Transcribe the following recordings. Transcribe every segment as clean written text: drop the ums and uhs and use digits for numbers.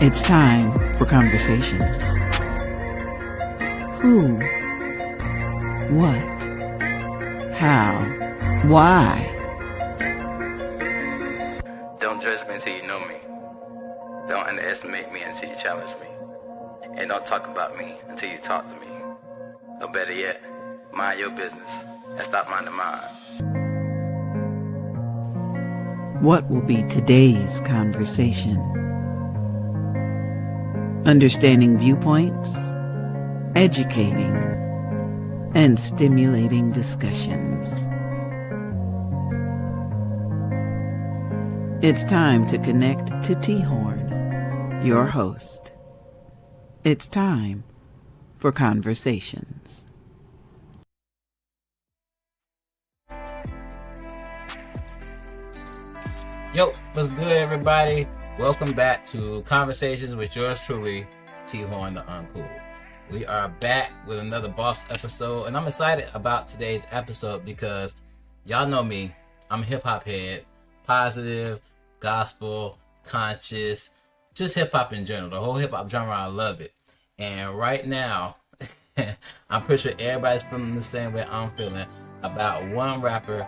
It's time for conversations. Who? What? How? Why? Don't judge me until you know me. Don't underestimate me until you challenge me. And don't talk about me until you talk to me. Or better yet, mind your business and stop minding mine. What will be today's conversation? Understanding viewpoints, educating, and stimulating discussions. It's time to connect to T-Horne, your host. It's time for conversations. Yo, what's good, everybody? Welcome back to Conversations with yours truly, T-Horne da Uncool. We are back with another boss episode, and I'm excited about today's episode because y'all know me. I'm a hip-hop head, positive, gospel, conscious, just hip-hop in general. The whole hip-hop genre, I love it. And right now, I'm pretty sure everybody's feeling the same way I'm feeling about one rapper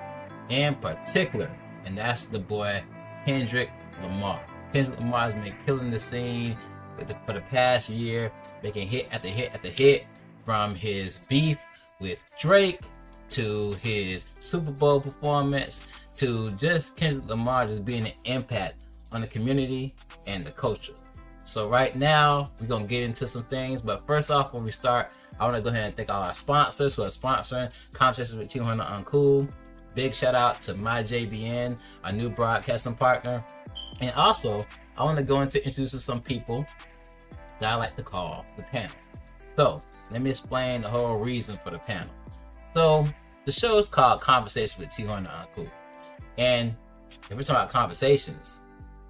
in particular, and that's the boy Kendrick Lamar. Kendrick Lamar has been killing the scene for the past year, making hit after hit after hit, from his beef with Drake to his Super Bowl performance to just Kendrick Lamar just being an impact on the community and the culture. So right now, we're going to get into some things. But first off, when we start, I want to go ahead and thank all our sponsors who are sponsoring Conversations with T-Horne da Uncool. Big shout out to MyJBN, our new broadcasting partner. And also, I want to go into introducing some people that I like to call the panel. So, let me explain the whole reason for the panel. So, the show is called Conversations with T-Horne da Uncool. And if we're talking about conversations,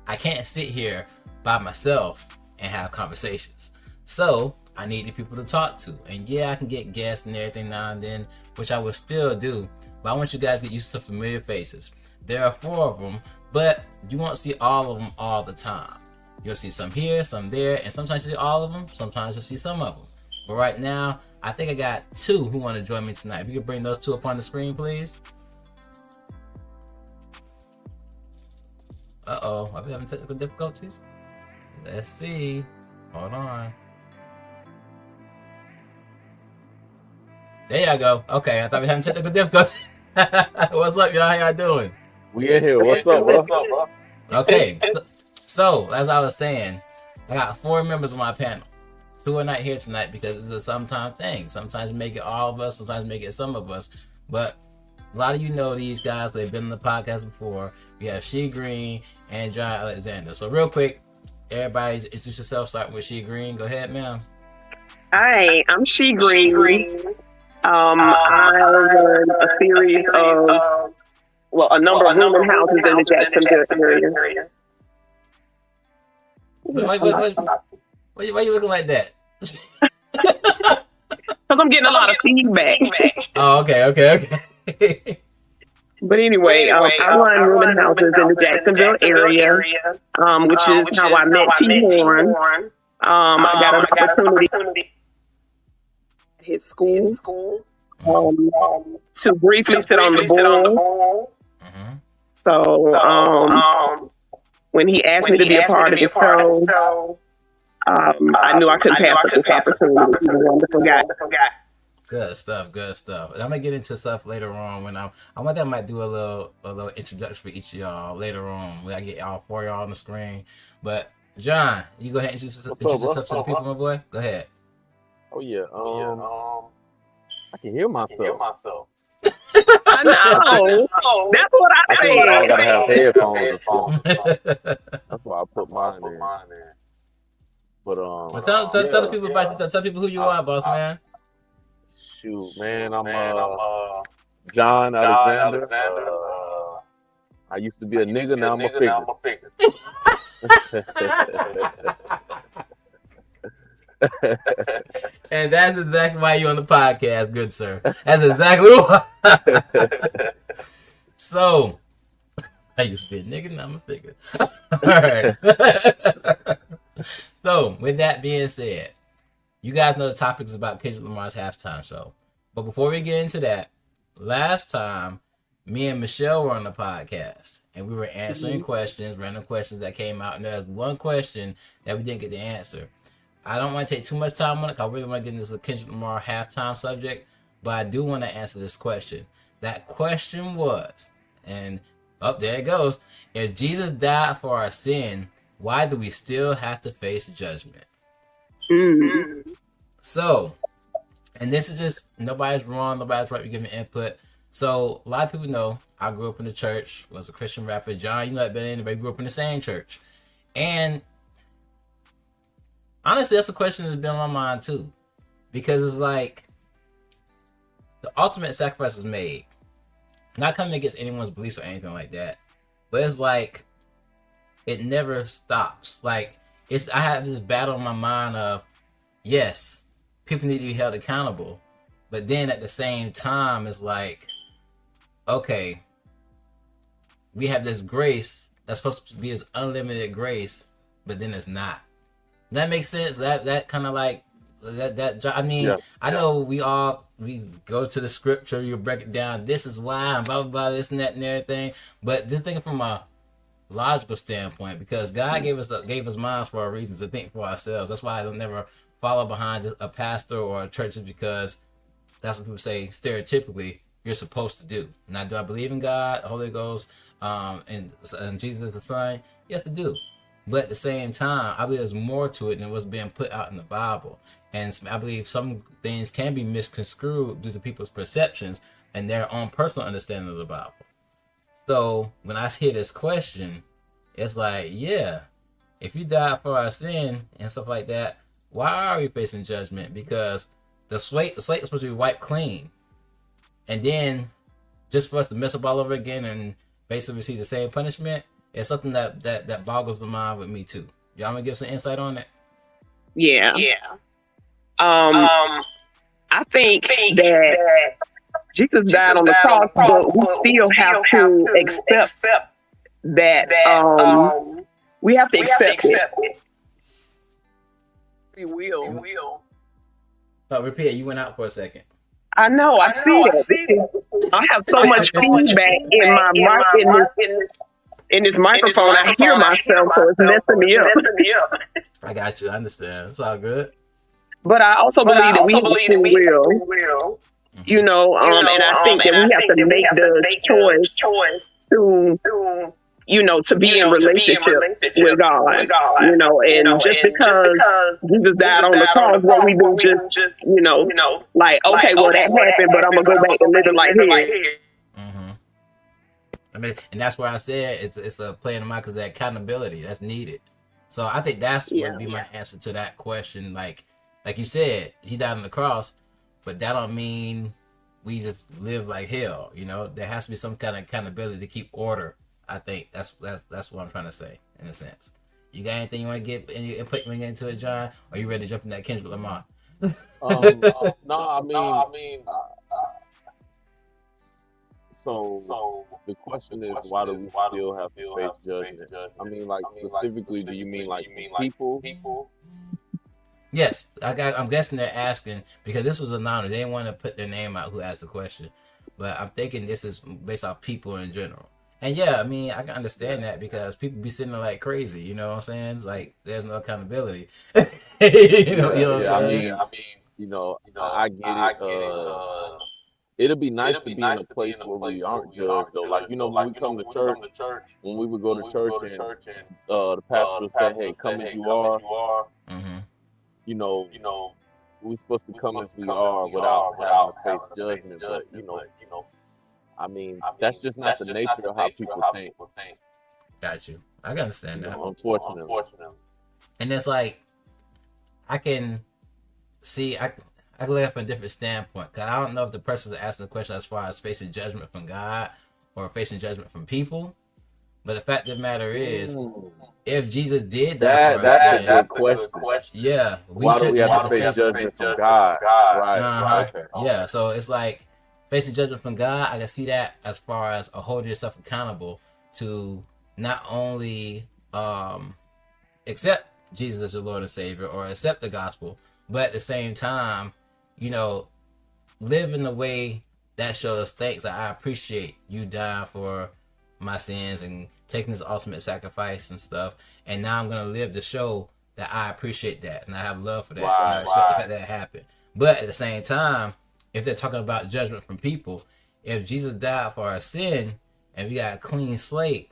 I can't sit here by myself and have conversations. So I need the people to talk to. And yeah, I can get guests and everything now and then, which I will still do. But I want you guys to get used to some familiar faces. There are 4 of them, but you won't see all of them all the time. You'll see some here, some there, and sometimes you see all of them, sometimes you'll see some of them. But right now, I think I got 2 who want to join me tonight. If you could bring those 2 up on the screen, please. Uh-oh, are we having technical difficulties? Let's see. Hold on. There y'all go. Okay, I thought we were having technical difficulties. What's up, y'all? How y'all doing? We in here. What's up, bro? Okay, so as I was saying, I got 4 members of my panel. 2 are not here tonight because it's a sometime thing. Sometimes we make it all of us, sometimes we make it some of us. But a lot of you know these guys. They've been on the podcast before. We have She Green and John Alexander. So real quick, everybody introduce yourself, starting with She Green. Go ahead, ma'am. Hi, I'm She Green. I run a series of, a number of rooming houses in the Jacksonville area. Why you looking like that? Because I'm getting a lot of feedback. Oh, okay. But anyway, I run rooming houses in the Jacksonville area, which is how I met T-Horne. I got an opportunity at his school to briefly sit on the board. So when he asked me to be a part of his show, I knew I couldn't pass up this opportunity. He's a wonderful guy. Good stuff. And I'm gonna get into stuff later on when I want that I might do a little introduction for each of y'all later on when I get all 4 of y'all on the screen. But John, you go ahead and introduce yourself to the people, my boy. Go ahead. Oh yeah. I can hear myself. I know. That's what I said. I gotta have headphones or something. That's why I put mine in. But tell the people about yourself. Tell people who you are, boss man. Shoot, man, I'm John Alexander. I used to be a nigga, now I'm a figure. And that's exactly why you're on the podcast, good sir. That's exactly why. So, I used to be a nigga, now I'm a figure. All right. So, with that being said, you guys know the topic is about Kendrick Lamar's halftime show. But before we get into that, last time, me and Michelle were on the podcast, and we were answering questions, random questions that came out, and there was one question that we didn't get the answer. I don't want to take too much time on it, because I really want to get into the Kendrick Lamar halftime subject, but I do want to answer this question. That question was, and there it goes, if Jesus died for our sin, why do we still have to face judgment? So, and this is just, nobody's wrong, nobody's right, we giving input. So, a lot of people know, I grew up in the church, was a Christian rapper. John, you know that better than anybody, grew up in the same church. And honestly, that's a question that's been on my mind too. Because it's like, the ultimate sacrifice was made. Not coming against anyone's beliefs or anything like that. But it's like, it never stops. Like, I have this battle in my mind of, yes, people need to be held accountable. But then at the same time, it's like, okay, we have this grace that's supposed to be this unlimited grace, but then it's not. That makes sense? That kind of like, I mean, I know we go to the scripture, you break it down, this is why, and blah, blah, blah, this and that and everything. But just thinking from a logical standpoint, because God gave us minds for our reasons to think for ourselves. That's why I don't never follow behind a pastor or a church, because that's what people say stereotypically you're supposed to do. Now, do I believe in God, the Holy Ghost, and Jesus as the Son? Yes, I do. But at the same time, I believe there's more to it than what's being put out in the Bible. And I believe some things can be misconstrued due to people's perceptions and their own personal understanding of the Bible. So when I hear this question, it's like, yeah, if you died for our sin and stuff like that, why are we facing judgment? Because the slate is supposed to be wiped clean. And then just for us to mess up all over again and basically receive the same punishment, it's something that boggles the mind with me too. Y'all want to give some insight on that? Yeah. I think that Jesus died on the cross, but we still have to accept that. We have to accept it. We will. Oh, repeat it. You went out for a second. I know. I see that. I have so much feedback in my in this microphone. I hear myself, so it's messing me up. I got you. I understand. It's all good. But I also believe that we will. You know, and I think that we have to make the choice to, you know, to be in relationship with God. You know, and just because Jesus died on the cross, what we do just, you know, like, okay, well, that happened, but I'm going to go back and live it like here. I mean, and that's why I said it's a play in the mind, because that accountability that's needed. So I think that's would be my answer to that question. Like you said, he died on the cross, but that don't mean we just live like hell. You know, there has to be some kind of accountability to keep order. I think that's what I'm trying to say in a sense. You got anything you want to get any input when we get into it, John? Or are you ready to jump in that Kendrick Lamar? I mean. So the question is, why do we still have to face judgment? I mean, like, specifically, do you mean like people? Yes, I'm guessing they're asking because this was anonymous. They didn't want to put their name out who asked the question, but I'm thinking this is based off people in general. And yeah, I mean, I can understand that because people be sitting there like crazy. You know what I'm saying? It's like there's no accountability. you know what I'm saying? I mean, I get it. It'll be nice to be in a place where we aren't judged, though. Like, when we come to church, when we would go to church and the pastor would say, hey, come as you are. We're supposed to come as we are without having to face judgment. But, I mean, that's just not the nature of how people think. Got you. I can understand that. Unfortunately. And it's like, I can see, I can look from a different standpoint, because I don't know if the person was asking the question as far as facing judgment from God or facing judgment from people. But the fact of the matter is, if Jesus did die for us, that's a good question. Yeah, why do we have to face judgment from God? Right. Okay. Yeah, so it's like facing judgment from God. I can see that as far as holding yourself accountable to not only accept Jesus as your Lord and Savior or accept the gospel, but at the same time, you know, live in a way that shows thanks. That I appreciate you dying for my sins and taking this ultimate sacrifice and stuff. And now I'm gonna live to show that I appreciate that and I have love for that and I respect the fact that it happened. But at the same time, if they're talking about judgment from people, if Jesus died for our sin and we got a clean slate,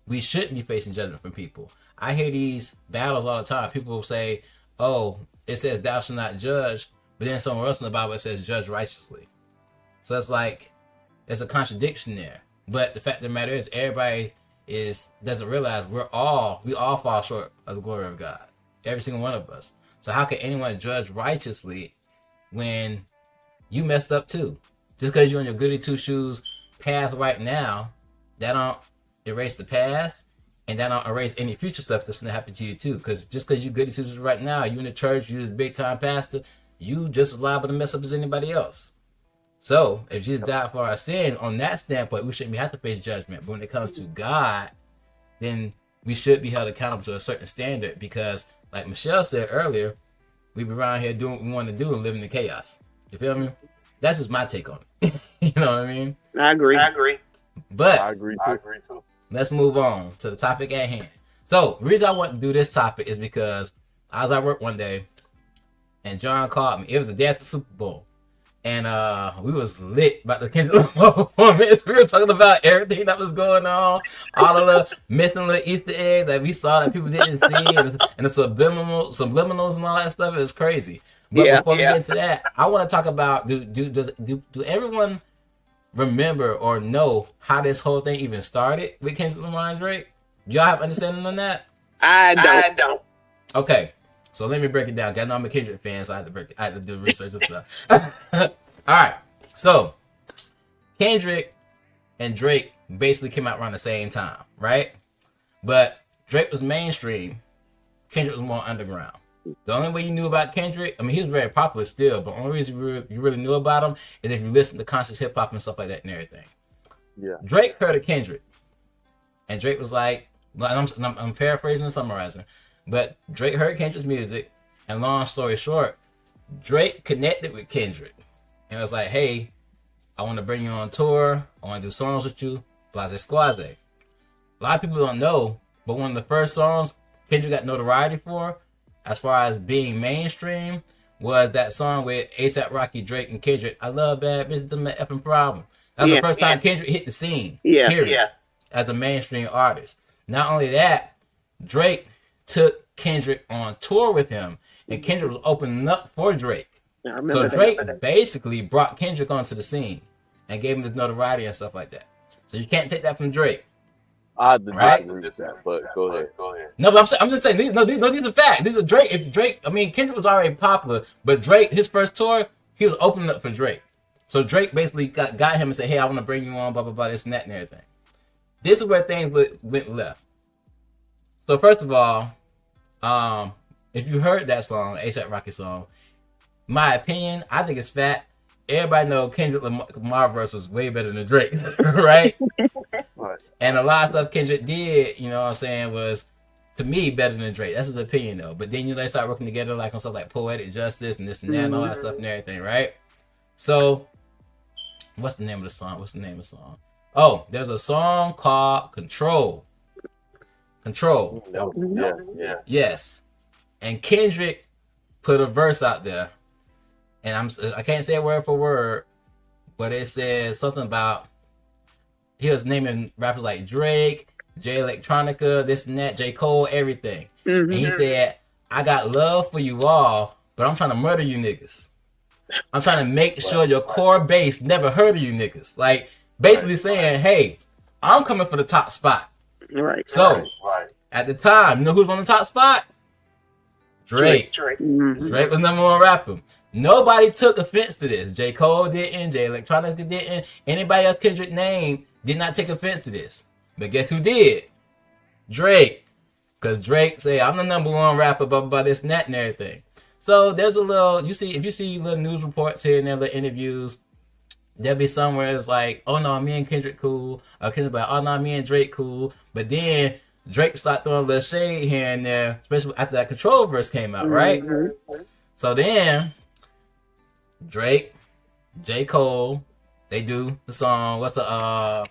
we shouldn't be facing judgment from people. I hear these battles all the time. People will say, oh, it says thou shalt not judge, but then somewhere else in the Bible it says judge righteously. So it's like, there's a contradiction there. But the fact of the matter is, everybody doesn't realize we all fall short of the glory of God. Every single one of us. So how can anyone judge righteously when you messed up too? Just because you're on your goody two shoes path right now, that don't erase the past, and that don't erase any future stuff that's gonna happen to you too. Because just because you goody two shoes right now, you in the church, you this big time pastor, you just as liable to mess up as anybody else. So if Jesus died for our sin, on that standpoint, we shouldn't have to face judgment. But when it comes to God, then we should be held accountable to a certain standard, because like Michelle said earlier, we be around here doing what we want to do and living in chaos. You feel me? That's just my take on it. You know what I mean? I agree. But I agree too. Let's move on to the topic at hand. So the reason I want to do this topic is because I was at work one day and John called me. It was the day after the Super Bowl. And we was lit about the Kendrick Lamar performance. We were talking about everything that was going on, all of the missing little Easter eggs that we saw that people didn't see, and the subliminals and all that stuff. It was crazy. But before we get into that, I want to talk about do everyone remember or know how this whole thing even started with Kendrick Lamar and Drake? Do y'all have understanding on that? I don't. Okay. So let me break it down. I know I'm a Kendrick fan, so I had to do research and stuff. All right. So Kendrick and Drake basically came out around the same time, right? But Drake was mainstream. Kendrick was more underground. The only way you knew about Kendrick, I mean, he was very popular still, but the only reason you really knew about him is if you listened to conscious hip hop and stuff like that and everything. Yeah. Drake heard of Kendrick, and Drake was like, I'm paraphrasing and summarizing. But Drake heard Kendrick's music, and long story short, Drake connected with Kendrick and was like, hey, I want to bring you on tour. I want to do songs with you, blase squaze. A lot of people don't know, but one of the first songs Kendrick got notoriety for, as far as being mainstream, was that song with A$AP Rocky, Drake, and Kendrick. I love bad bitches, them an effing problem. That was the first time Kendrick hit the scene, period, as a mainstream artist. Not only that, Drake took Kendrick on tour with him, and Kendrick was opening up for Drake. So Drake basically brought Kendrick onto the scene and gave him his notoriety and stuff like that. So you can't take that from Drake. I disagree with that, but go ahead. No, but I'm just saying, these are facts. These are Drake. If Drake, I mean, Kendrick was already popular, but Drake, his first tour, he was opening up for Drake. So Drake basically got him and said, hey, I want to bring you on, blah, blah, blah, this and that and everything. This is where things went left. So first of all, if you heard that song, A$AP Rocky song, my opinion, I think it's fat. Everybody know Kendrick Lamar verse was way better than Drake's, right? And a lot of stuff Kendrick did, you know what I'm saying, was, to me, better than Drake. That's his opinion, though. But then they start working together like on stuff like Poetic Justice and this and that and all that stuff and everything, right? So, what's the name of the song? Oh, there's a song called Control. Yes. And Kendrick put a verse out there, and I can't say it word for word, but it says something about, he was naming rappers like Drake, Jay Electronica, this and that, J. Cole, everything. Mm-hmm. And he said, I got love for you all, but I'm trying to murder you niggas. I'm trying to make sure your core base never heard of you niggas. Like, basically saying, hey, I'm coming for the top spot. Right. So, at the time, you know who was on the top spot? Drake. Mm-hmm. Drake was number one rapper. Nobody took offense to this. J. Cole didn't. Jay Electronica didn't. Anybody else Kendrick named did not take offense to this. But guess who did? Drake. Because Drake said, I'm the number one rapper, blah, blah, blah, this and that and everything. So there's a little, if you see little news reports here and there, little interviews, there'll be somewhere it's like, oh no, me and Kendrick cool. Or Kendrick like, oh no, me and Drake cool. But then Drake started throwing a little shade here and there, especially after that Control verse came out, right? So then Drake, J. Cole, they do the song. What's the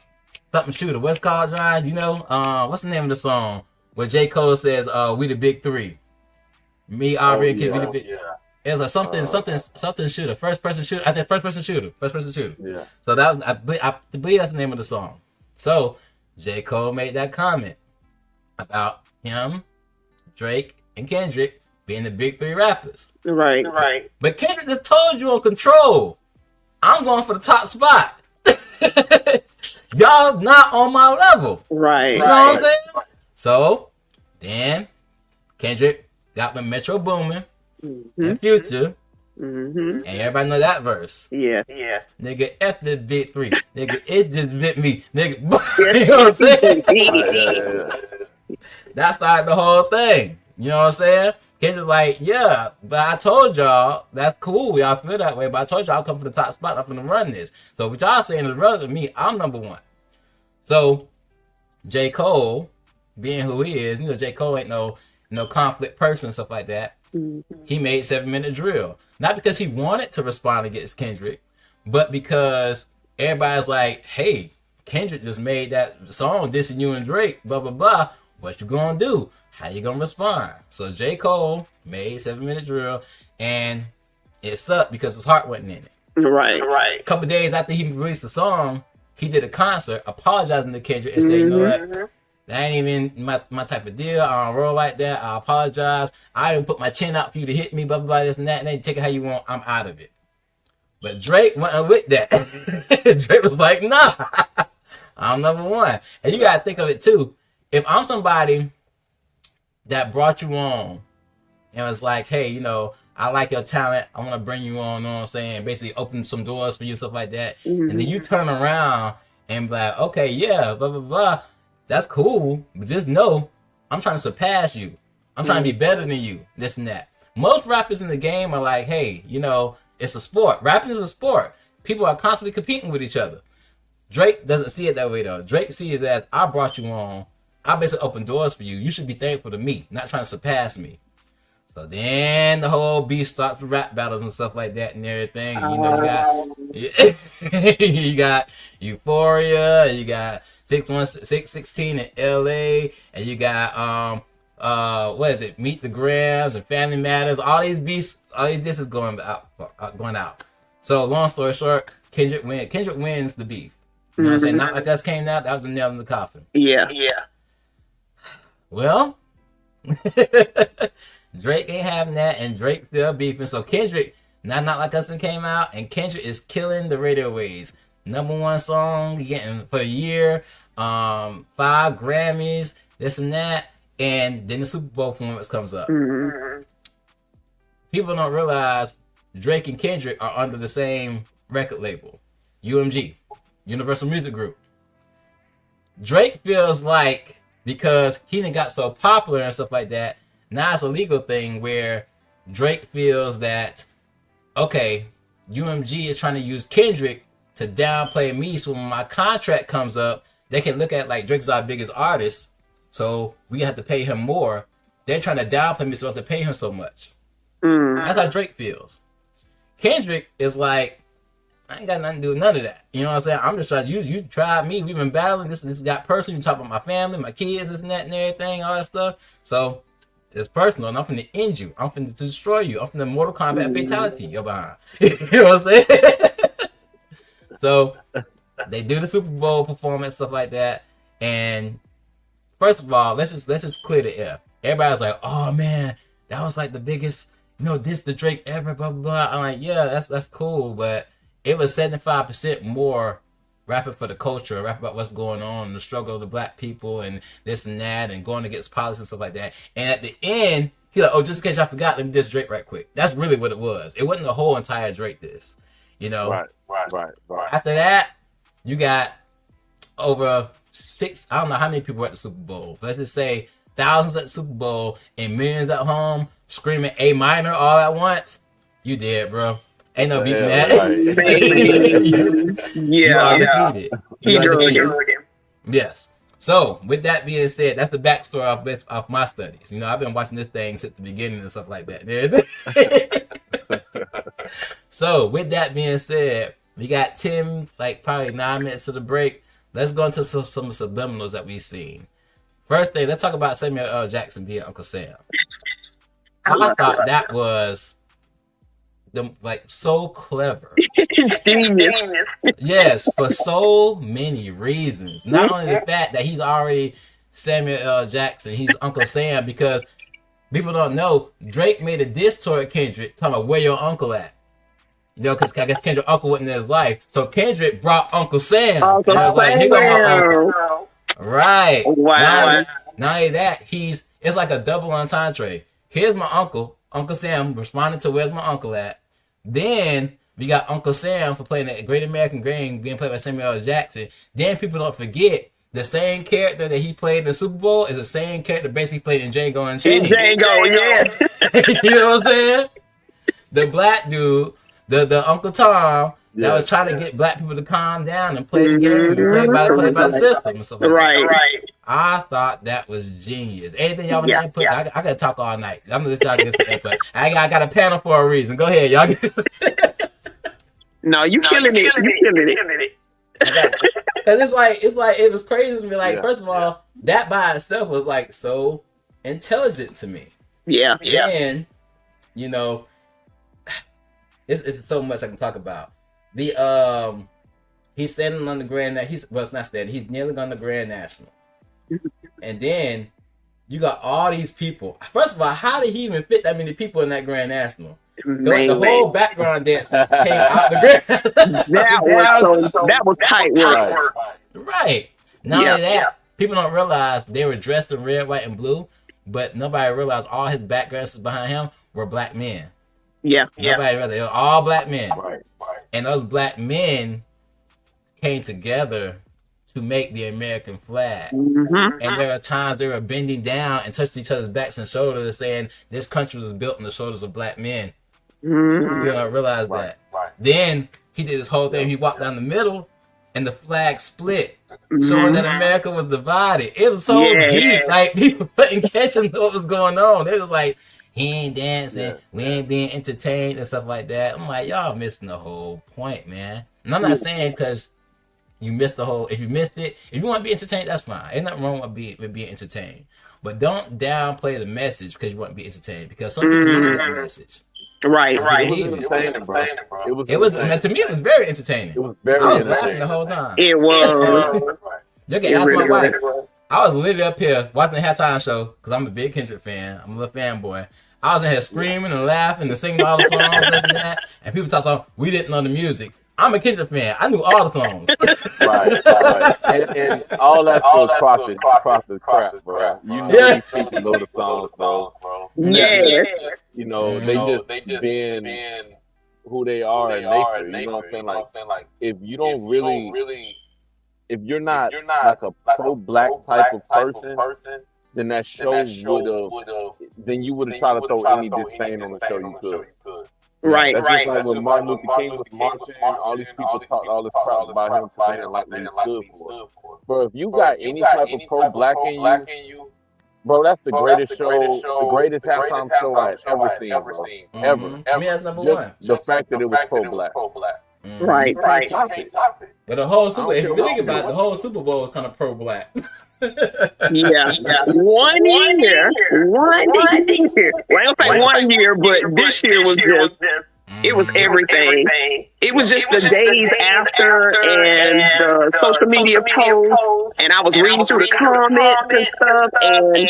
something shooter? What's it called, John? You know, what's the name of the song where J. Cole says, "We the big three, me, Aubrey, and Kid, we the big." It was like something shooter, first person shooter. I think first person shooter. Yeah. So that was, I believe that's the name of the song. So J. Cole made that comment about him, Drake, and Kendrick being the big three rappers. Right. But Kendrick just told you on Control, I'm going for the top spot. Y'all not on my level. Right. You know what I'm saying? So then Kendrick got the Metro Boomin and Future. And everybody know that verse. Yeah. Nigga, F the big three. Nigga, it just bit me. Nigga, you know what I'm saying? That started the whole thing. You know what I'm saying? Kendrick's like, yeah, but I told y'all, that's cool. Y'all feel that way, but I told y'all I'll come for the top spot. I'm going to run this. So what y'all saying is relevant to me. I'm number one. So J. Cole, being who he is, you know, J. Cole ain't no conflict person and stuff like that. He made 7 Minute Drill. Not because he wanted to respond against Kendrick, but because everybody's like, hey, Kendrick just made that song dissing you and Drake, blah, blah, blah. What you gonna do? How you gonna respond? So J. Cole made 7 Minute Drill, and it sucked because his heart wasn't in it. Right. A couple days after he released the song, he did a concert apologizing to Kendrick and saying, you know what? That ain't even my type of deal. I don't roll like that. I apologize. I even put my chin out for you to hit me, blah, blah, blah, this and that, and then take it how you want. I'm out of it. But Drake went with that. Drake was like, nah, I'm number one. And you got to think of it, too. If I'm somebody that brought you on and was like, hey, you know, I like your talent. I want to bring you on, you know what I'm saying? Basically open some doors for you, stuff like that. And then you turn around and be like, okay, yeah, blah, blah, blah. That's cool. But just know, I'm trying to surpass you. I'm trying to be better than you, this and that. Most rappers in the game are like, hey, you know, it's a sport. Rapping is a sport. People are constantly competing with each other. Drake doesn't see it that way, though. Drake sees it as, I brought you on. I basically opened doors for you. You should be thankful to me, not trying to surpass me. So then the whole beef starts with rap battles and stuff like that and everything. And, you know, you got Euphoria, you got 616 in LA, and you got what is it? Meet the Grams and Family Matters. All these beefs, all these disses going out. So long story short, Kendrick wins the beef. You know what I'm saying? Not Like Us came out. That was the nail in the coffin. Yeah. Well, Drake ain't having that, and Drake still beefing. So Kendrick, Not Like Us came out, and Kendrick is killing the radio waves. #1 song getting for the year, 5 Grammys, this and that, and then the Super Bowl performance comes up. People don't realize Drake and Kendrick are under the same record label, UMG, Universal Music Group. Drake feels like, because he done got so popular and stuff like that, now it's a legal thing where Drake feels that, okay, UMG is trying to use Kendrick to downplay me, so when my contract comes up, they can look at like Drake's our biggest artist, so we have to pay him more. They're trying to downplay me, so we have to pay him so much. That's how Drake feels. Kendrick is like, I ain't got nothing to do with none of that. You know what I'm saying? I'm just trying. You tried me. We've been battling. This got personal. You talk about my family, my kids, this and that and everything, all that stuff. So it's personal, and I'm finna end you. I'm finna destroy you. I'm finna Mortal Kombat fatality you're behind. You know what I'm saying? So they do the Super Bowl performance, stuff like that. And first of all, let's just clear the air. Everybody's like, oh man, that was like the biggest, this the Drake ever, blah blah blah. I'm like, yeah, that's cool, but it was 75% more rapping for the culture, rapping about what's going on, the struggle of the black people and this and that, and going against politics and stuff like that. And at the end, he's like, oh, just in case I forgot, let me diss Drake right quick. That's really what it was. It wasn't the whole entire Drake diss, Right. After that, you got over 6, I don't know how many people were at the Super Bowl, but let's just say thousands at the Super Bowl and millions at home screaming A minor all at once. You did, bro. Ain't no beating that. You are defeated. He drew again. Yes. So, with that being said, that's the backstory of my studies. You know, I've been watching this thing since the beginning and stuff like that. So, with that being said, we got 10, like probably 9 minutes to the break. Let's go into some subliminals that we've seen. First thing, let's talk about Samuel L. Jackson being Uncle Sam. I thought that was so clever. Yes, for so many reasons. Not only the fact that he's already Samuel L. Jackson, he's Uncle Sam, because people don't know, Drake made a diss toward Kendrick talking about where your uncle at. You know, because I guess Kendrick's uncle wasn't in his life. So Kendrick brought Uncle Sam. Uncle Sam. Like, here go my uncle. Right. Wow. Not only that, it's like a double entendre. Here's my uncle, Uncle Sam, responding to where's my uncle at. Then we got Uncle Sam for playing the Great American Game, being played by Samuel L. Jackson. Then people don't forget the same character that he played in the Super Bowl is the same character basically played in Django Unchained. Django, yeah. You know what I'm saying? The black dude, the Uncle Tom, that was trying to get black people to calm down and play the game, and play by the system and stuff like that. Right. I thought that was genius. Anything y'all want to input? I gotta talk all night. I'm gonna just try to give some input. I got a panel for a reason. Go ahead, y'all. No, you killing it. You killing it. Because it's like it was crazy to me. Like, first of all, that by itself was like so intelligent to me. Yeah. And you know, it's so much I can talk about. He's standing on the Grand. He's not standing. He's kneeling on the Grand National. And then you got all these people. First of all, how did he even fit that many people in that Grand National? The whole background dancers came out the Grand. That was tight work. Right. Not only that, people don't realize they were dressed in red, white, and blue, but nobody realized all his backgrounds behind him were black men. Nobody realized they were all black men. Right. And those black men came together to make the American flag. And there are times they were bending down and touching each other's backs and shoulders, saying this country was built on the shoulders of black men. You don't realize that. Then he did this whole thing. He walked down the middle, and the flag split, showing that America was divided. It was so deep. Like, people wasn't catching what was going on. They was like, he ain't dancing, we ain't being entertained and stuff like that. I'm like, y'all missing the whole point, man. And I'm not saying because you missed the whole. If you missed it, if you want to be entertained, that's fine. Ain't nothing wrong with being entertained. But don't downplay the message because you want to be entertained. Because some people need that message. Right. It was entertaining, bro. It was. To me, it was very entertaining. It was very. I was laughing the whole time. It was. You can ask my wife. I was literally up here watching the halftime show because I'm a big Kendrick fan. I'm a little fanboy. I was in here screaming and laughing and singing all the songs and that. And people talk about we didn't know the music. I'm a Kendrick fan. I knew all the songs. Right. And all that sort of profit crap, bro. You know these people know the songs, bro. Yeah. You know, they just being who they are in nature. You know what I'm saying? Like, if you don't really, if you're not like a pro-black type of person, then that show then you would have tried to throw any disdain on the show you could. Right. That's just like when Martin Luther King was marching, all these people talked all this crap about him because they didn't like what he stood for. But if you got any type of pro-black in you, bro, that's the greatest show, the greatest halftime show I've ever seen, bro. Ever. I mean, that's number just one. The fact that it was pro-black. Right. But the whole Super, if you think about it, the whole Super Bowl was kind of pro-black. Yeah. One year. Well, I don't say 1 year, but this year was just, it was everything. It was just the days after and the social media posts, and I was reading through the comments and stuff, and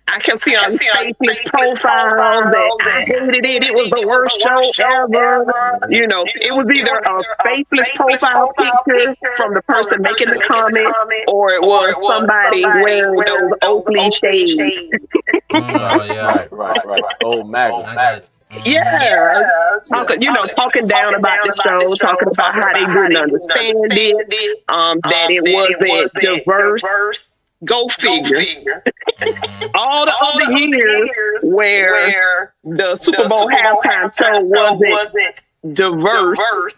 I kept seeing on faceless profiles that I hated it. It was the worst show ever. You know, it was either a faceless profile picture from the person making the comment, or it was somebody wearing those Oakley shades. Right. Oh, MAGA. Yeah, talking down about the show, talking about how they didn't understand it, that it wasn't diverse. Go figure. All the other years where the Super Bowl halftime show wasn't diverse,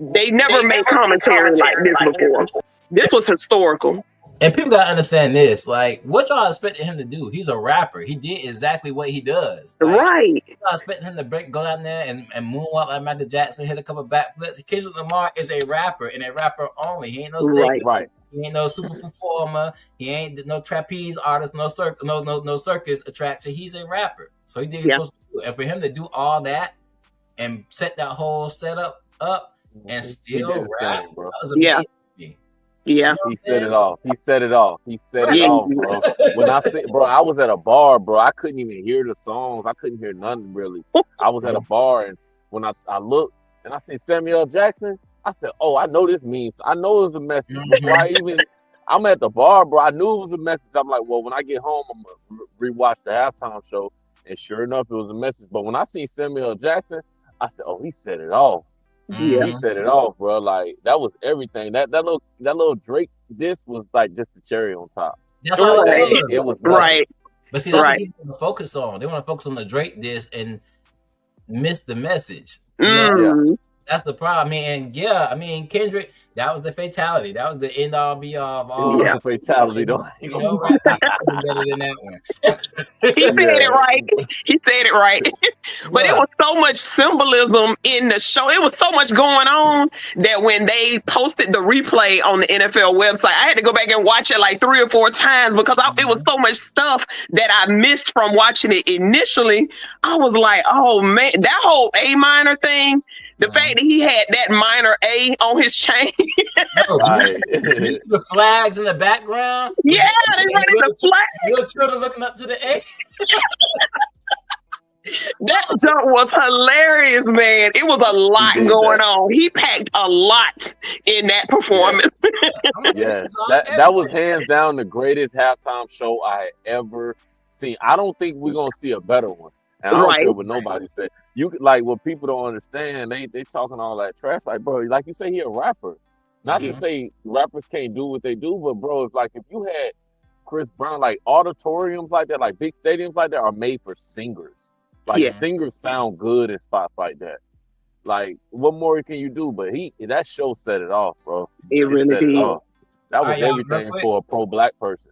they never made commentary like this before. This was historical. And people gotta understand this. Like, what y'all expecting him to do? He's a rapper. He did exactly what he does. Like, Right. y'all expecting him to go down there and moonwalk like Michael Jackson, hit a couple backflips. Kendrick Lamar is a rapper and a rapper only. He ain't no singer. Right. He ain't no super performer. He ain't no trapeze artist. No circus attraction. He's a rapper. So he did what he was supposed to do. And for him to do all that and set that whole setup up and still rap, that was amazing. Yeah. He set it off. He set it off, bro. When I said, bro, I was at a bar, bro. I couldn't even hear the songs. I couldn't hear nothing really. I was at a bar, and when I looked and I see Samuel Jackson, I said, "Oh, I know this means. I know it was a message." Before I'm at the bar, bro. I knew it was a message. I'm like, well, when I get home, I'm gonna rewatch the halftime show, and sure enough, it was a message. But when I seen Samuel Jackson, I said, "Oh, he set it off." Yeah. He set it off, bro. Like that was everything. That little Drake disc was like just the cherry on top. That's all it was right. But see, that's what people want to focus on. They want to focus on the Drake disc and miss the message. You know? That's the problem. I mean, Kendrick, that was the fatality. That was the end all be all of all. Yeah, fatality, though. You know, right? Better than that one. He said it right. He said it right. But it was so much symbolism in the show. It was so much going on that when they posted the replay on the NFL website, I had to go back and watch it like 3 or 4 times because it was so much stuff that I missed from watching it initially. I was like, oh man, that whole A minor thing. The fact that he had that minor A on his chain. The flags in the background. Yeah, they running the flag. Little children looking up to the A. That jump was hilarious, man. It was a lot going on. He packed a lot in that performance. Yes, that was hands down the greatest halftime show I had ever seen. I don't think we're gonna see a better one. And I don't care what nobody said. You like what people don't understand. They talking all that trash. Like, bro, like you say, he a rapper. Not to say rappers can't do what they do, but bro, if you had Chris Brown, like auditoriums like that, like big stadiums like that, are made for singers. Like singers sound good in spots like that. Like, what more can you do? But that show set it off, bro. It really did. That was everything for a pro-black person.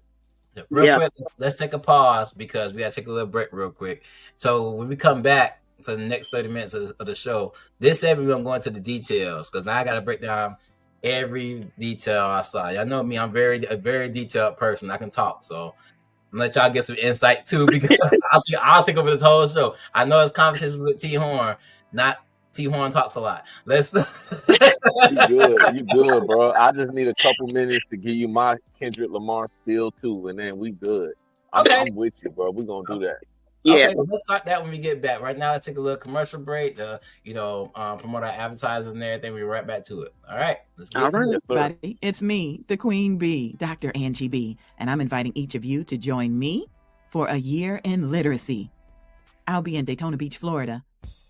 Real quick, let's take a pause because we got to take a little break real quick. So when we come back for the next 30 minutes of the show, this segment we're going to go into the details because now I got to break down every detail I saw. Y'all know me, I'm a very detailed person. I can talk, so I'm going to let y'all get some insight too because I'll take over this whole show. I know it's conversations with T-Horne, not T-Horne talks a lot. You good, bro. I just need a couple minutes to give you my Kendrick Lamar spiel too, and then we good. I'm with you, bro. We're gonna do that. Yeah. Okay, let's start that when we get back. Right now, let's take a little commercial break to, promote our advertisers and everything. We'll be right back to it. All right. Let's get to it. Everybody. It's me, the Queen Bee, Dr. Angie B, and I'm inviting each of you to join me for a year in literacy. I'll be in Daytona Beach, Florida,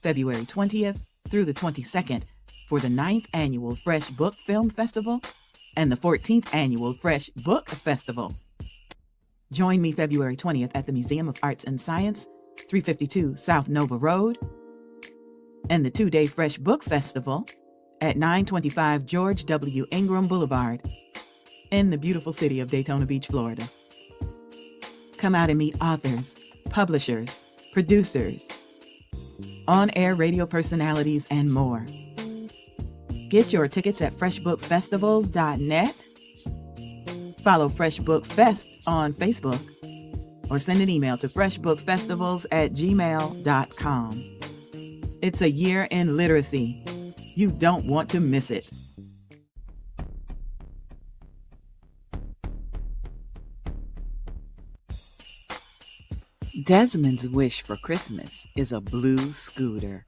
February 20th through the 22nd for the 9th Annual Fresh Book Film Festival and the 14th Annual Fresh Book Festival. Join me February 20th at the Museum of Arts and Science, 352 South Nova Road, and the 2-day Fresh Book Festival at 925 George W. Ingram Boulevard in the beautiful city of Daytona Beach, Florida. Come out and meet authors, publishers, producers, on-air radio personalities, and more. Get your tickets at freshbookfestivals.net. Follow Fresh Book Fest on Facebook or send an email to freshbookfestivals@gmail.com. It's a year in literacy. You don't want to miss it. Desmond's wish for Christmas is a blue scooter.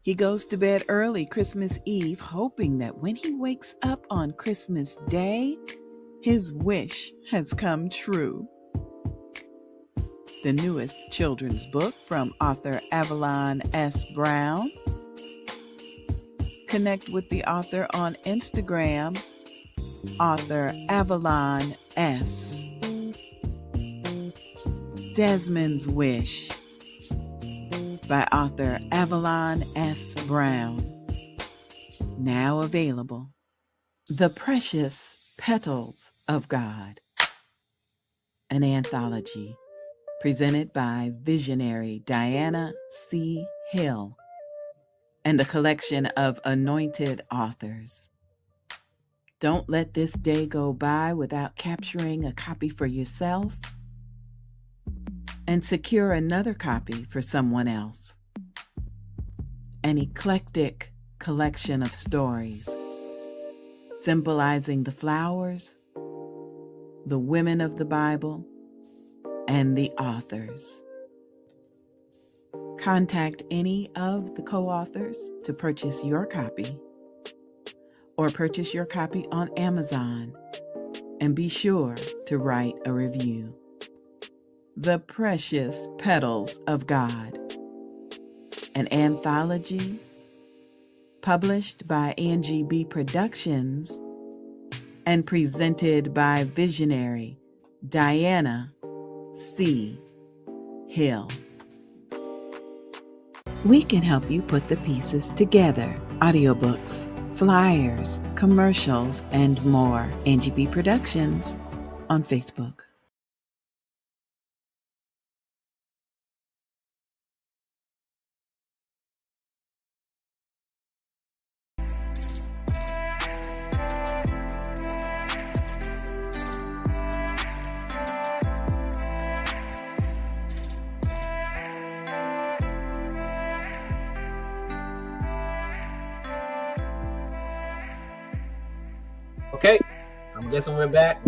He goes to bed early Christmas Eve, hoping that when he wakes up on Christmas Day, his wish has come true. The newest children's book from author Avalon S. Brown. Connect with the author on Instagram, author Avalon S. Desmond's Wish by author Avalon S. Brown. Now available. The Precious Petals of God, an anthology presented by visionary Diana C. Hill and a collection of anointed authors. Don't let this day go by without capturing a copy for yourself and secure another copy for someone else. An eclectic collection of stories symbolizing the flowers, the women of the Bible, and the authors. Contact any of the co-authors to purchase your copy, or purchase your copy on Amazon, and be sure to write a review. The Precious Petals of God, an anthology published by NGB Productions and presented by visionary Diana C. Hill. We can help you put the pieces together. Audiobooks, flyers, commercials, and more. NGB Productions on Facebook. Okay, I'm guessing we're back.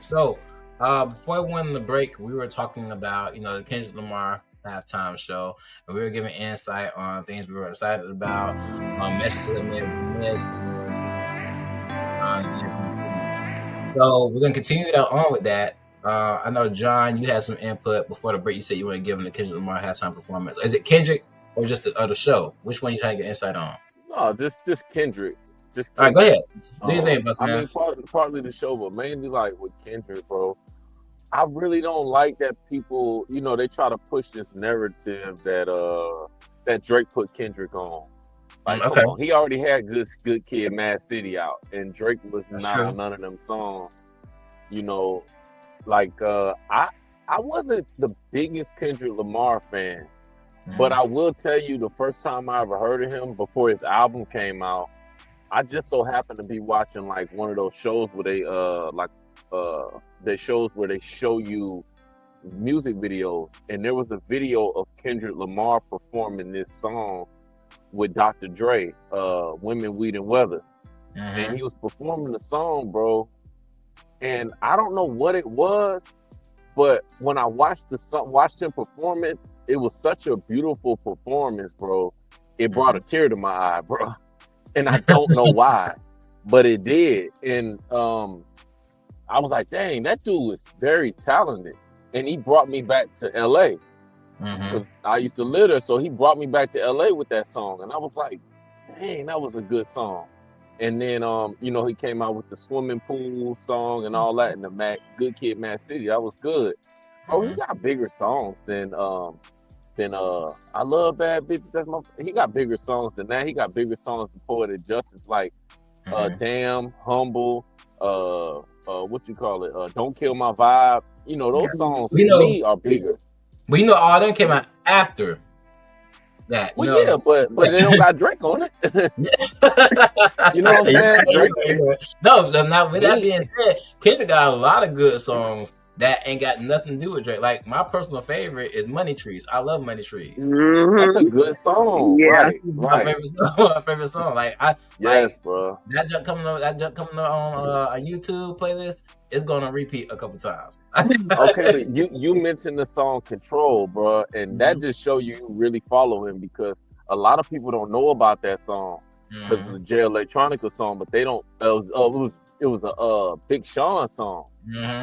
So, before we went on the break, we were talking about, the Kendrick Lamar halftime show, and we were giving insight on things we were excited about, messages that may have missed. So we're gonna continue on with that. I know, John, you had some input before the break. You said you want to give him the Kendrick Lamar halftime performance. Is it Kendrick or just the other show? Which one you trying to get insight on? No, just Kendrick. Just Kendrick. All right, go ahead. Do you think, Buster? I mean, partly the show, but mainly like with Kendrick, bro. I really don't like that people, they try to push this narrative that Drake put Kendrick on. Like, okay. Come on. He already had Good Kid, Mad City out, and Drake was not true. on none of them songs. I wasn't the biggest Kendrick Lamar fan, but I will tell you, the first time I ever heard of him, before his album came out, I just so happened to be watching like one of those shows where they shows where they show you music videos, and there was a video of Kendrick Lamar performing this song with Dr. Dre, Women, Weed, and Weather. And he was performing the song, bro. And I don't know what it was, but when I watched him perform it, it was such a beautiful performance, bro. It brought a tear to my eye, bro. And I don't know why, but it did. And I was like, dang, that dude is very talented. And he brought me back to LA. Because I used to live there, so he brought me back to LA with that song. And I was like, dang, that was a good song. And then he came out with the swimming pool song and all that, and the Good Kid, Mad City. That was good. Oh, he got bigger songs than I Love Bad Bitches. He got bigger songs than that. He got bigger songs than Poetic Justice, like Damn, Humble, what you call it? Don't Kill My Vibe. Those songs to me are bigger. But all them came out after that. Well, yeah, but they don't got Drake on it. You know what I'm saying? No, now with that being said, Kendrick got a lot of good songs that ain't got nothing to do with Drake. Like, my personal favorite is Money Trees. I love Money Trees. That's a good song. Yeah, right. My favorite song. Bro. That junk coming on a YouTube playlist is gonna repeat a couple times. Okay, but you mentioned the song Control, bro, and that just show you really follow him, because a lot of people don't know about that song. Because it's a Jay Electronica song, but they don't. It was a Big Sean song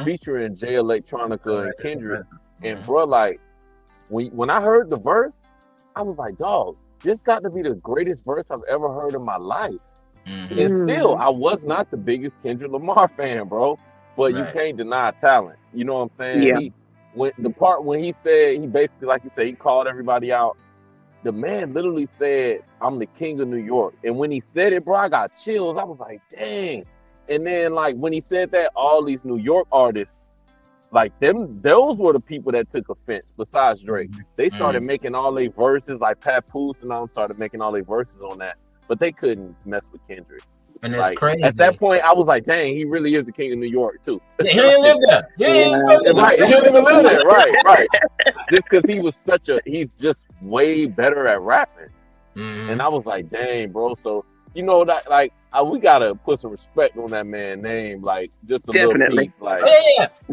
featuring Jay Electronica and Kendrick. And bro, like when I heard the verse, I was like, dog, this got to be the greatest verse I've ever heard in my life. And still, I was not the biggest Kendrick Lamar fan, bro. But you can't deny talent. You know what I'm saying? Yeah. When the part when he said, he basically, like you said, he called everybody out. the man literally said, "I'm the king of New York." And when he said it, bro, I got chills. I was like, dang. And then like when he said that, all these New York artists, like those were the people that took offense. Besides Drake, they started making all their verses. Like Papoose and them started making all their verses on that, but they couldn't mess with Kendrick. And it's like, crazy. At that point, I was like, dang, he really is the king of New York too. He didn't live there. Right, he didn't even live there. Right. Just because he's just way better at rapping. And I was like, dang, bro. So you know that like we gotta put some respect on that man's name, like just a little piece, like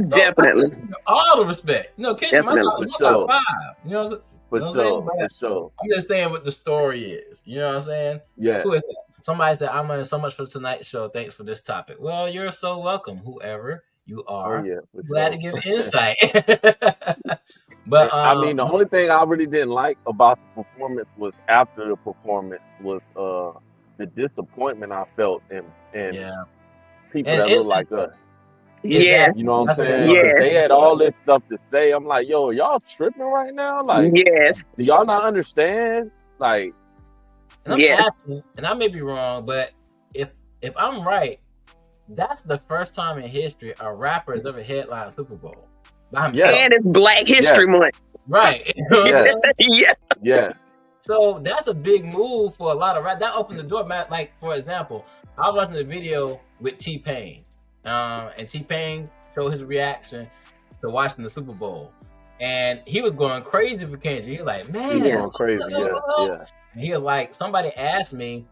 definitely. All the respect. You know, Kendrick, my top 5. You know what I'm saying? For sure. I'm just saying what the story is. You know what I'm saying? Yeah. Who is that? Somebody said, I'm learning so much for tonight's show. Thanks for this topic. Well, you're so welcome, whoever you are. Glad to give insight. But I mean, the only thing I really didn't like about the performance was after the performance was the disappointment I felt in people that look like us. Yeah. You know what I'm saying? Yes. They had all this stuff to say. I'm like, yo, y'all tripping right now? Like, yes. Do y'all not understand? Like, and I'm asking, and I may be wrong, but if I'm right, that's the first time in history a rapper has ever headlined a Super Bowl by himself. And it's Black History Month. Right. Yes. So that's a big move for a lot of rap. That opened the door, man. Like, for example, I was watching the video with T-Pain. And T-Pain showed his reaction to watching the Super Bowl. And he was going crazy for Kendrick. He was like, man. He was going crazy, yeah. And he was like, somebody asked me,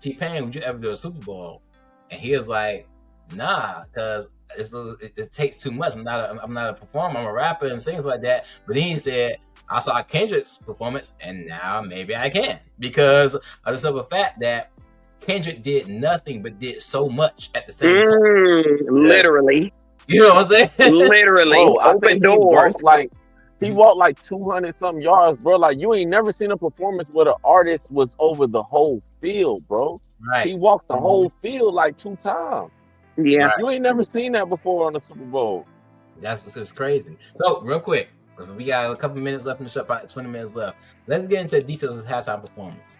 T-Pain, would you ever do a Super Bowl? And he was like, nah, because it takes too much. I'm not a performer. I'm a rapper and things like that. But then he said, I saw Kendrick's performance, and now maybe I can. Because of the simple fact that Kendrick did nothing but did so much at the same time. Literally. You know what I'm saying? Literally. Bro, open doors. He walked like 200 something yards, bro. Like, you ain't never seen a performance where the artist was over the whole field, bro. Right. He walked the whole field like 2 times. Yeah. You ain't never seen that before on the Super Bowl. That's what's crazy. So, real quick, we got a couple minutes left in the show, about 20 minutes left. Let's get into the details of halftime performance.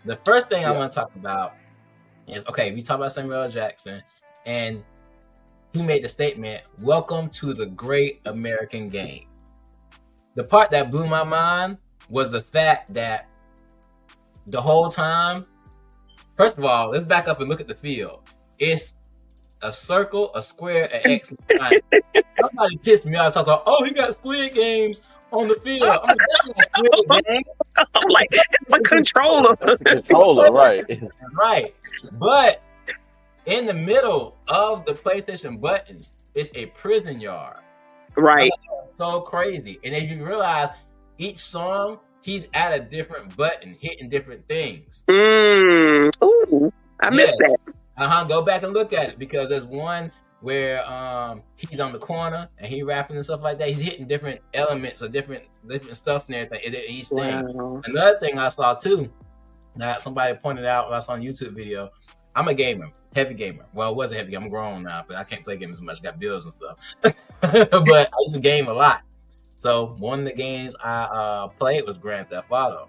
The first thing I want to talk about is, okay, we talk about Samuel L. Jackson, and he made the statement, welcome to the great American game. The part that blew my mind was the fact that the whole time, first of all, let's back up and look at the field. It's a circle, a square, an X. Somebody pissed me off. Talking about, oh, he got Squid Games on the field. I'm like, that's not Squid Games. I'm like, that's a controller. That's a controller, right. Right. But in the middle of the PlayStation buttons, it's a prison yard. Right. So crazy. And if you realize each song, he's at a different button, hitting different things. Ooh, I missed that. Go back and look at it, because there's one where he's on the corner and he rapping and stuff like that. He's hitting different elements or different stuff and everything in each thing. Wow. Another thing I saw too, that somebody pointed out when I saw on a YouTube video, I'm a gamer, heavy gamer. Well, I was a heavy gamer. I'm grown now, but I can't play games as much. I got bills and stuff. But I used to game a lot. So one of the games I played was Grand Theft Auto.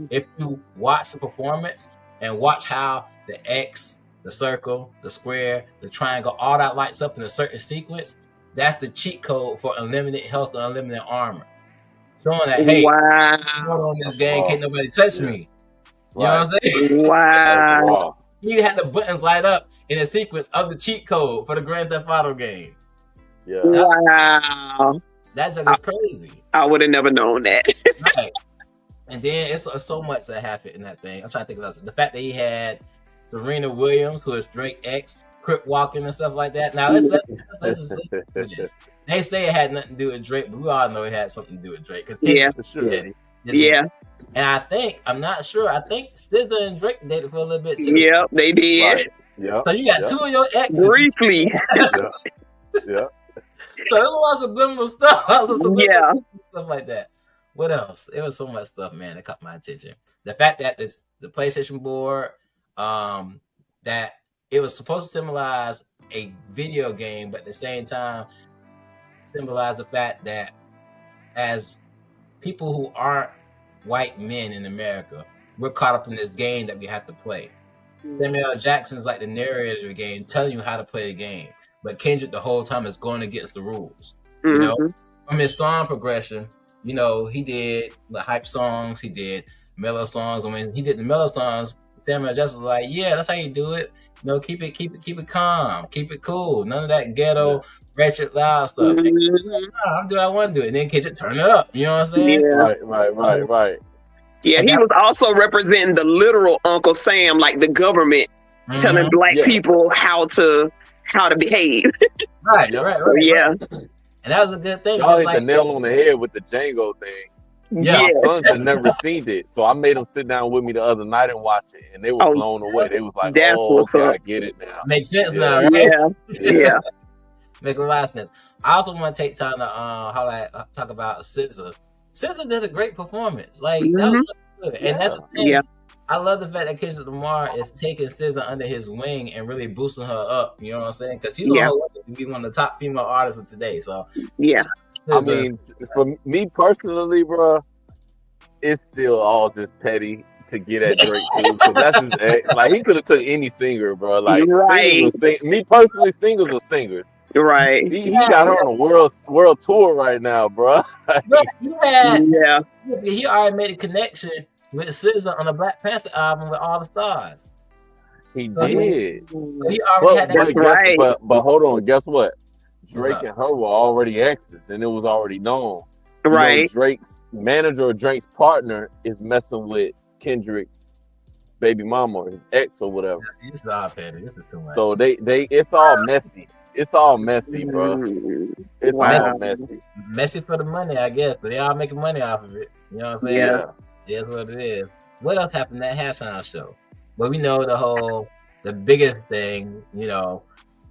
If you watch the performance and watch how the X, the circle, the square, the triangle, all that lights up in a certain sequence, that's the cheat code for unlimited health and unlimited armor. Showing that, hey, on this game, can't nobody touch me. You know what I'm saying? Wow. He had the buttons light up in a sequence of the cheat code for the Grand Theft Auto game. Yeah. Wow. That joke is crazy. I would have never known that. Right. And then it's so much that happened in that thing. I'm trying to think about it. The fact that he had Serena Williams, who is Drake X, crip walking and stuff like that. Now let's they say it had nothing to do with Drake, but we all know it had something to do with Drake. Yeah, for sure. Yeah. And I'm not sure. I think SZA and Drake dated for a little bit too. Yep, they did. Right. Yep. So you got two of your exes. Briefly. Yeah. So it was subliminal stuff. Yeah. Stuff like that. What else? It was so much stuff, man, that caught my attention. The fact that the PlayStation board, that it was supposed to symbolize a video game, but at the same time symbolize the fact that as people who aren't white men in America, we're caught up in this game that we have to play. Samuel L. Jackson's like the narrator of the game, telling you how to play the game. But Kendrick the whole time is going against the rules. You know, from his song progression, you know, he did the hype songs, he did mellow songs. And when he did the mellow songs, Samuel L. Jackson was like, yeah, that's how you do it. You know, keep it calm, keep it cool. None of that ghetto, wretched, loud stuff. I'm doing what I want to do. And then Kendrick turn it up. You know what I'm saying? Yeah. Right. Yeah, he was also representing the literal Uncle Sam, like the government telling black people how to behave. Right. So, yeah. And that was a good thing. Y'all hit the nail on the head with the Django thing. Yeah. My sons had never seen it, so I made them sit down with me the other night and watch it, and they were blown away. They was like, that's what's up. I get it now. Makes sense now, right? Yeah. Makes a lot of sense. I also want to take time to talk about SZA. SZA did a great performance. Like, that was good. And that's the thing. Yeah. I love the fact that Kendrick Lamar is taking SZA under his wing and really boosting her up. You know what I'm saying? Because she's on her way to be one of the top female artists of today. So, yeah. I mean, for me personally, bro, it's still all just petty to get at Drake too. Because that's his ex. Like, he could have took any singer, bro. Like, me personally, singers are singers. Right. He got her on a world tour right now, bro. He already made a connection with SZA on the Black Panther album with All the Stars. He did. So he already had that. But hold on, guess what? Drake and her were already exes, and it was already known. Right. You know, Drake's manager or Drake's partner is messing with Kendrick's baby mama or his ex or whatever. This is all petty. This is too much. So it's all messy. It's all messy, bro. It's all messy. Messy for the money, I guess, but they all making money off of it. You know what I'm saying? Yeah. That's what it is. What else happened at that halftime show? Well, we know the biggest thing, you know,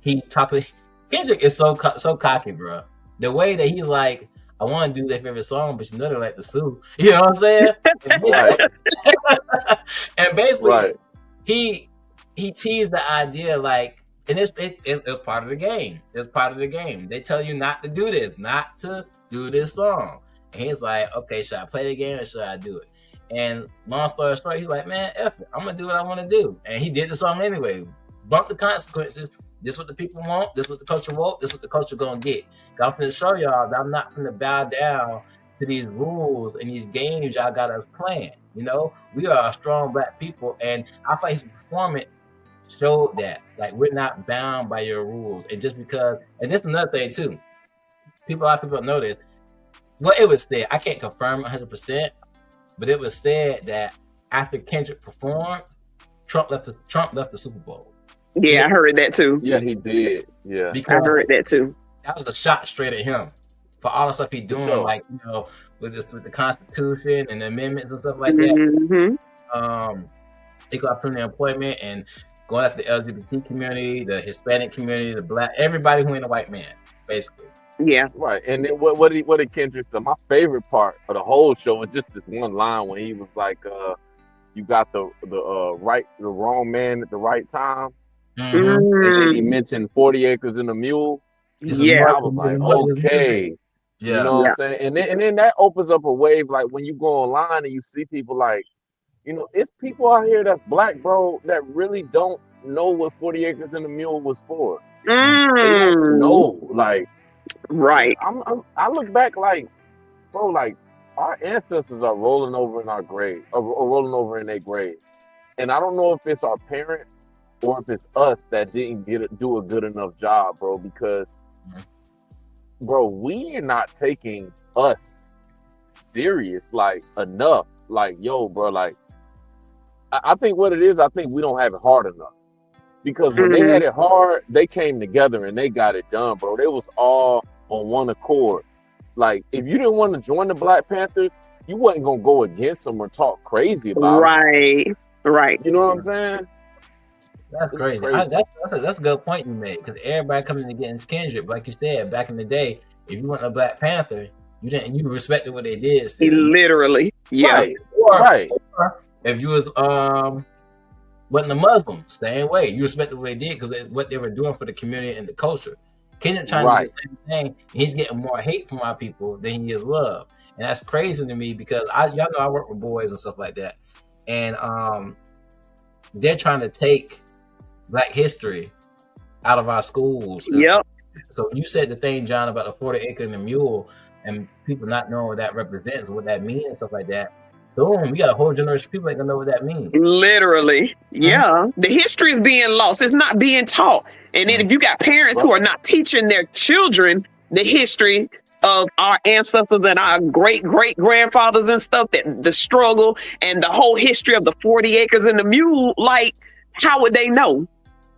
Kendrick is so cocky, bro. The way that he's like, I want to do their favorite song, but you know they like to sue. You know what I'm saying? And basically, he teased the idea like, and it was part of the game. It's part of the game. They tell you not to do this, not to do this song. And he's like, okay, should I play the game or should I do it? And long story short, he's like, man, F it. I'm going to do what I want to do. And he did the song anyway. Bump the consequences. This is what the people want. This is what the culture want. This is what the culture going to get. I'm going to show y'all that I'm not going to bow down to these rules and these games y'all got us playing. You know, we are a strong black people. And I feel like his performance showed that. Like, we're not bound by your rules. And just because, and this is another thing too. A lot of people know this. Well, it was said, I can't confirm 100%, but it was said that after Kendrick performed, Trump left the Super Bowl. Yeah, I heard that too. Yeah, he did. Yeah, I heard that too. That was a shot straight at him for all the stuff he's doing, like, you know, with the Constitution and the amendments and stuff like that. He got plenty of employment and going after the LGBT community, the Hispanic community, the black, everybody who ain't a white man, basically. Yeah. Right. And then what did Kendrick say? My favorite part of the whole show was just this one line when he was like, you got the wrong man at the right time. And then he mentioned 40 acres and a mule. Yeah. I was like, okay. Yeah. You know what I'm saying? And then that opens up a wave, like when you go online and you see people like, you know, it's people out here that's black, bro, that really don't know what 40 acres and a mule was for. They don't know, like, right. I look back like, bro, like our ancestors are rolling over in our grave, or rolling over in their grave. And I don't know if it's our parents or if it's us that didn't do a good enough job, bro, because, bro, we are not taking us serious, like, enough. Like, yo, bro, like, I think what it is, I think we don't have it hard enough. Because when they had it hard, they came together and they got it done, bro. They was all on one accord. Like, if you didn't want to join the Black Panthers, you wasn't going to go against them or talk crazy about them. Right. You know what I'm saying? That's crazy. That's a good point you made, because everybody coming against Kendrick, like you said, back in the day, if you weren't a Black Panther, you respected what they did. Still. Literally. Yeah. Right. Or if you was wasn't a Muslim, same way. You respected what they did because what they were doing for the community and the culture. Kendrick trying to do the same thing. He's getting more hate from our people than he is love, and that's crazy to me because y'all know I work with boys and stuff like that, and they're trying to take Black history out of our schools. Yep. So you said the thing, John, about the 40 acre and the mule, and people not knowing what that represents, what that means, and stuff like that. Soon we got a whole generation of people ain't gonna know what that means. Literally, yeah. The history is being lost. It's not being taught. And then if you got parents who are not teaching their children the history of our ancestors and our great-great-grandfathers and stuff, that the struggle and the whole history of the 40 acres and the mule, like, how would they know?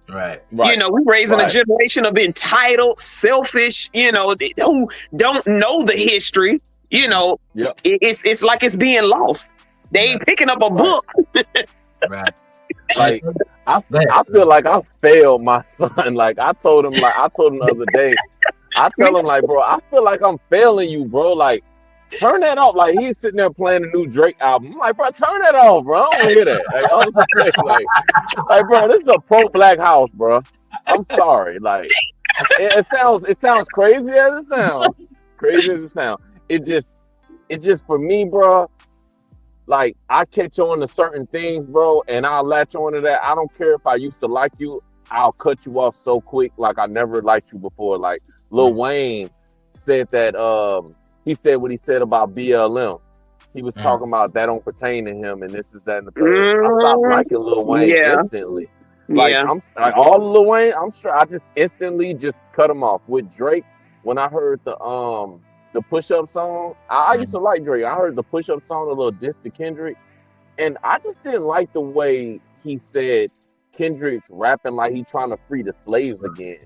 Right. You know, we're raising a generation of entitled, selfish, you know, who don't know the history. You know, it's like it's being lost. They ain't picking up a book. Right. Like I feel like I failed my son. Like I told him the other day. I tell him like, bro, I feel like I'm failing you, bro. Like, turn that off. Like he's sitting there playing a new Drake album. I'm like, bro, turn that off, bro. I don't want to hear that. Like, I'm saying, like, bro, this is a pro-Black house, bro. I'm sorry. Like, it sounds crazy as it sounds. Crazy as it sounds. It's just for me, bro. Like I catch on to certain things, bro, and I'll latch on to that. I don't care if I used to like you, I'll cut you off so quick. Like I never liked you before. Like Lil Wayne said that he said what he said about BLM. He was talking about that don't pertain to him, and this is that and the third. I stopped liking Lil Wayne instantly. Like I'm like all Lil Wayne, I'm sure I just instantly just cut him off. With Drake, when I heard the push-up song, I used to like Drake. I heard the push-up song, a little diss to Kendrick, and I just didn't like the way he said Kendrick's rapping like he trying to free the slaves again.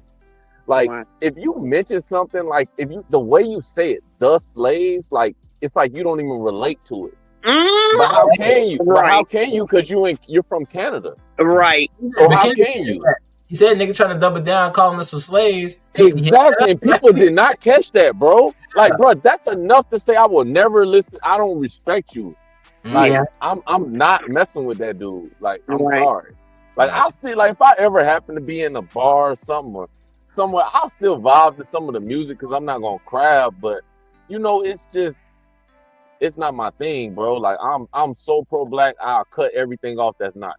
Like if you mention something like the way you say it, the slaves, like it's like you don't even relate to it. But how can you? But how can you? Because you're from Canada, right? So how can you? He said nigga trying to double down, calling us some slaves. Exactly, and people did not catch that, bro. Like, bro, that's enough to say I will never listen. I don't respect you. Like, I'm not messing with that dude. Like, I'm sorry. Like, I'll still, like, if I ever happen to be in a bar or something or somewhere, I'll still vibe to some of the music because I'm not gonna cry. But you know, it's not my thing, bro. Like, I'm so pro-Black, I'll cut everything off that's not.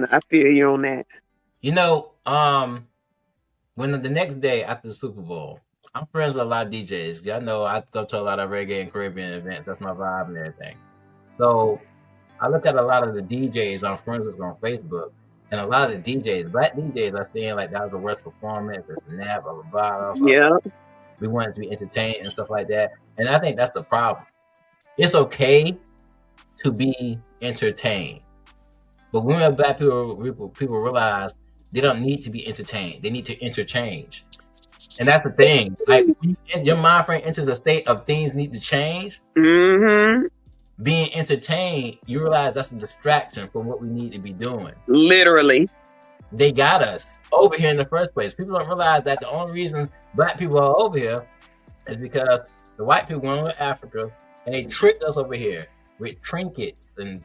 I feel you on that. You know, when the next day after the Super Bowl, I'm friends with a lot of DJs. Y'all know I go to a lot of reggae and Caribbean events. That's my vibe and everything. So I look at a lot of the DJs I'm friends with on Facebook, and a lot of the DJs, Black DJs, are saying like that was the worst performance, this and that, blah, blah, blah. Yeah. We wanted to be entertained and stuff like that. And I think that's the problem. It's okay to be entertained. But when Black people realize they don't need to be entertained. They need to interchange. And that's the thing. Like when your mind frame enters a state of things need to change, being entertained, you realize that's a distraction from what we need to be doing. Literally. They got us over here in the first place. People don't realize that the only reason Black people are over here is because the white people went over to Africa and they tricked us over here with trinkets and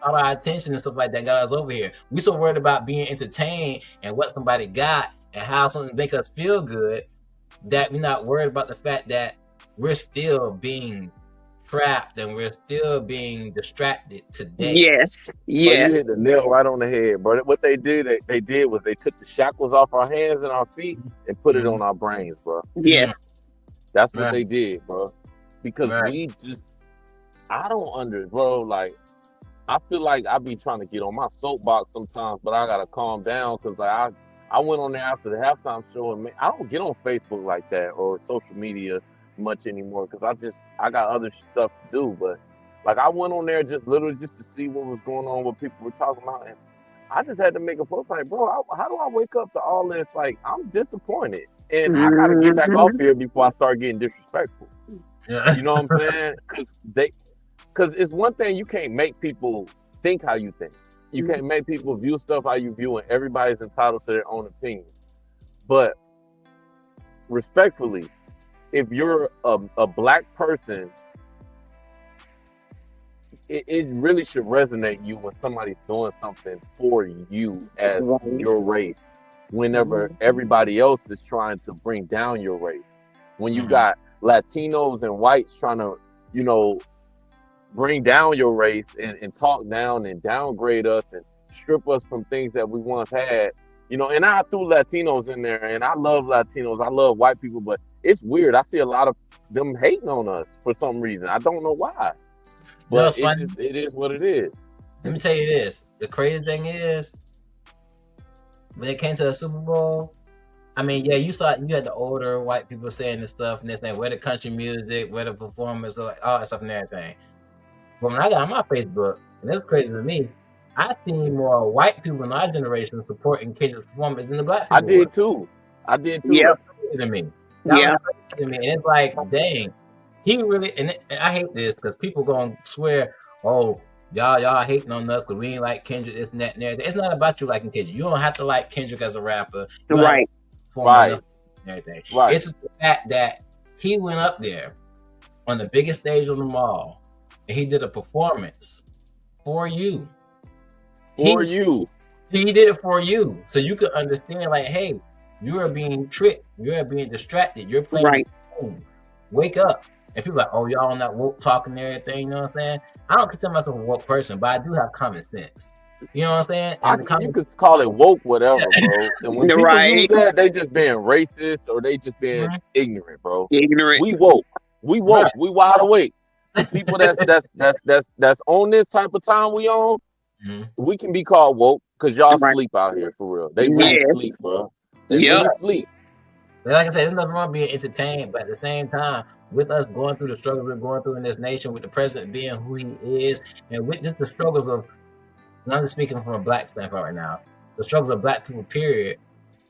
all our attention and stuff like that got us over here. We so worried about being entertained and what somebody got and how something make us feel good that we're not worried about the fact that we're still being trapped and we're still being distracted today. Yes. But you hit the nail right on the head, bro. What they did was they took the shackles off our hands and our feet and put it on our brains, bro. Yes. That's what they did, bro. Because I don't bro, like, I feel like I be trying to get on my soapbox sometimes, but I gotta calm down because like I went on there after the halftime show and I don't get on Facebook like that or social media much anymore because I got other stuff to do. But like I went on there just to see what was going on, what people were talking about, and I just had to make a post like, bro, how do I wake up to all this? Like I'm disappointed, and I gotta get back off here before I start getting disrespectful. You know what I'm saying? Because it's one thing, you can't make people think how you think. You can't make people view stuff how you view, and everybody's entitled to their own opinion. But respectfully, if you're a Black person, it really should resonate you when somebody's doing something for you as your race. whenever everybody else is trying to bring down your race. When you got Latinos and whites trying to, you know, bring down your race and talk down and downgrade us and strip us from things that we once had, you know. And I threw Latinos in there, and I love Latinos, I love white people, but it's weird. I see a lot of them hating on us for some reason. I don't know why, but it is what it is. Let me tell you this: the crazy thing is, when it came to the Super Bowl, I mean, yeah, you had the older white people saying this stuff and this thing, where the country music, where the performers, all that stuff and everything. But when I got on my Facebook, and this is crazy to me, I seen more white people in our generation supporting Kendrick's performance than the black people. I did too. Yeah. To me. Yeah. To me. And it's like, dang, he really, and I hate this because people gonna swear, oh, y'all hating on us because we ain't like Kendrick, this and that and everything. It's not about you liking Kendrick. You don't have to like Kendrick as a rapper. Right. And everything. Right. It's just the fact that he went up there on the biggest stage on the mall and he did a performance for you. He did it for you. So you could understand, like, hey, you are being tricked. You are being distracted. You're playing. Right. Wake up. And people are like, oh, y'all on that woke talking and everything, you know what I'm saying? I don't consider myself a woke person, but I do have common sense. You know what I'm saying? You could call it woke, whatever, bro. And when people use that, they just being racist or they just being ignorant, bro. Ignorant. We woke. Right. We wide awake. People that's on this type of time we on, we can be called woke because y'all sleep out here for real. They really sleep, bro. They really sleep. But like I said, there's nothing wrong being entertained, but at the same time, with us going through the struggles we're going through in this nation, with the president being who he is, and with just the struggles of, and I'm just speaking from a black standpoint right now, the struggles of black people, period,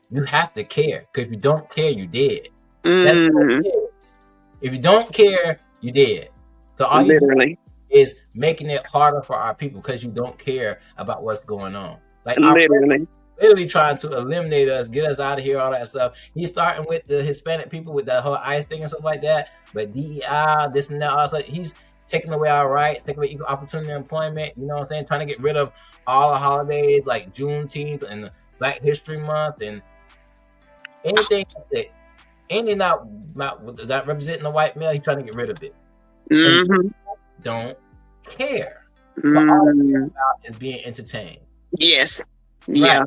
you have to care. Because if you don't care, you dead. That's what it is. If you don't care, you dead. So all you do is making it harder for our people because you don't care about what's going on. Like literally trying to eliminate us, get us out of here, all that stuff. He's starting with the Hispanic people with that whole ICE thing and stuff like that. But DEI, this and that, all that, he's taking away our rights, taking away equal opportunity employment, you know what I'm saying? Trying to get rid of all the holidays like Juneteenth and Black History Month and anything not representing the white male, he's trying to get rid of it. Don't care. But all they care about is being entertained. Yes. Right. Yeah.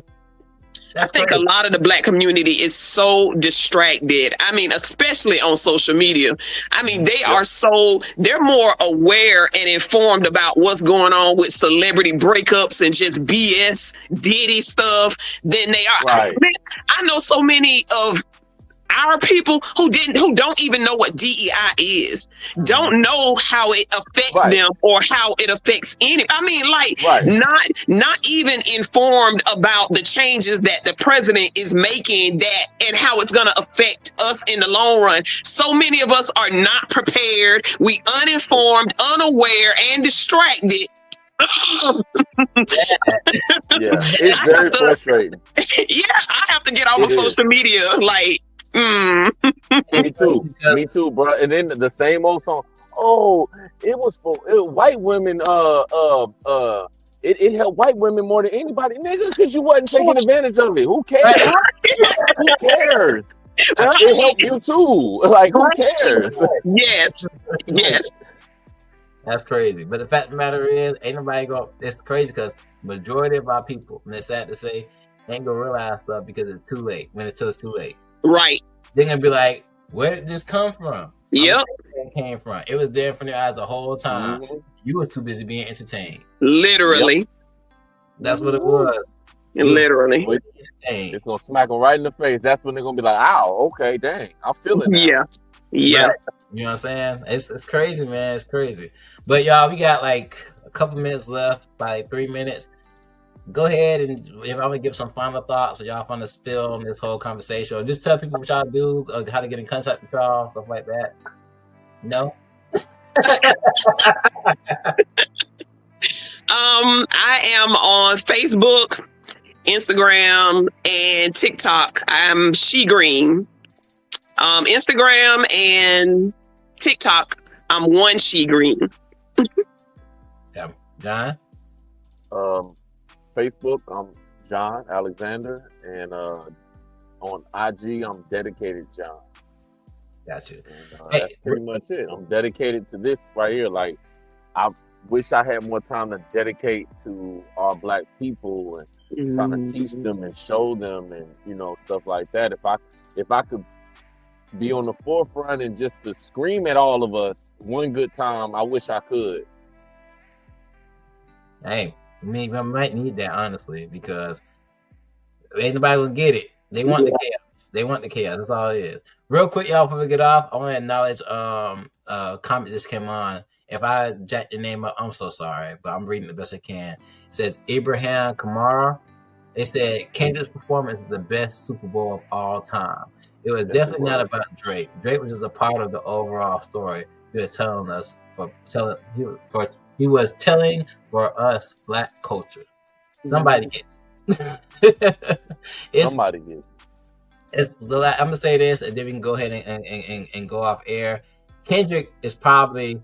That's I think crazy. a lot of the black community is so distracted. I mean, especially on social media. I mean, they're more aware and informed about what's going on with celebrity breakups and just BS Diddy stuff than they are. Right. I know so many of our people who don't even know what DEI is, don't know how it affects them or how it affects not even informed about the changes that the president is making and how it's going to affect us in the long run. So many of us are not prepared. We uninformed, unaware, and distracted. It's very frustrating. I have to get off of social media. Like, Me too, bro. And then the same old song. Oh, it was for white women. It helped white women more than anybody, nigga, because you wasn't taking advantage of it. Who cares? Who cares? It helped you too. Like, who cares? Yes. That's crazy. But the fact of the matter is, ain't nobody it's crazy because majority of our people, and it's sad to say, ain't gonna realize stuff because it's too late. Until it's too late. Right. They're gonna be like, where did this come from? Yep. Where it came from. It was there from their eyes the whole time. You was too busy being entertained. Literally. Yep. That's what it was. Literally. It's gonna smack them right in the face. That's when they're gonna be like, ow, okay, dang, I'm feeling that. Yeah. You know what I'm saying? It's crazy, man. It's crazy. But y'all, we got like a couple minutes left, like 3 minutes. Go ahead and if I'm gonna give some final thoughts, or y'all want to spill on this whole conversation, or just tell people what y'all do, how to get in contact with y'all, stuff like that. No. I am on Facebook, Instagram, and TikTok. I'm She Green. Instagram and TikTok, I'm One She Green. Yeah. John? Facebook, I'm John Alexander, and on IG, I'm dedicated John. Gotcha. And, Hey, that's pretty much it. I'm dedicated to this right here. Like, I wish I had more time to dedicate to our Black people and trying to teach them and show them and, you know, stuff like that. If I could be on the forefront and just to scream at all of us one good time, I wish I could. Hey, I might need that, honestly, because ain't nobody gonna get it. They want the chaos. They want the chaos. That's all it is. Real quick, y'all, before we get off, I want to acknowledge comment just came on. If I jack your name up, I'm so sorry, but I'm reading the best I can. It says Abraham Kamara. They said Kendrick's performance is the best Super Bowl of all time. It was definitely not about Drake. Drake was just a part of the overall story. He was telling us he was telling for us Black culture. Somebody gets it. Somebody gets it. I'm gonna say this, and then we can go ahead and go off air. Kendrick is probably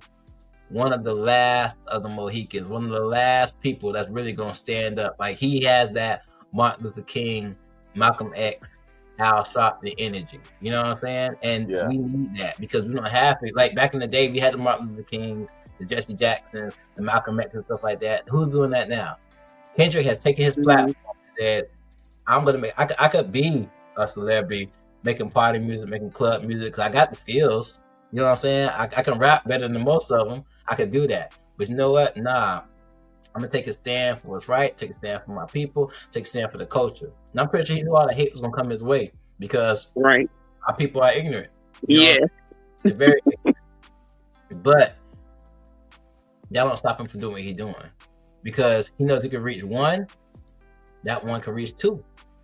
one of the last of the Mohicans, one of the last people that's really gonna stand up. Like, he has that Martin Luther King, Malcolm X, Al Sharpton energy. You know what I'm saying? And we need that because we don't have it. Like, back in the day, we had the Martin Luther Kings, the Jesse Jacksons, the Malcolm X and stuff like that. Who's doing that now? Kendrick has taken his platform and said, I'm gonna make, I could be a celebrity making party music, making club music, because I got the skills. You know what I'm saying? I can rap better than most of them. I can do that. But you know what? Nah. I'm going to take a stand for what's right, take a stand for my people, take a stand for the culture. And I'm pretty sure he knew all the hate was going to come his way because our people are ignorant. You know? They're very ignorant. But that don't stop him from doing what he's doing because he knows he can reach one, that one can reach two,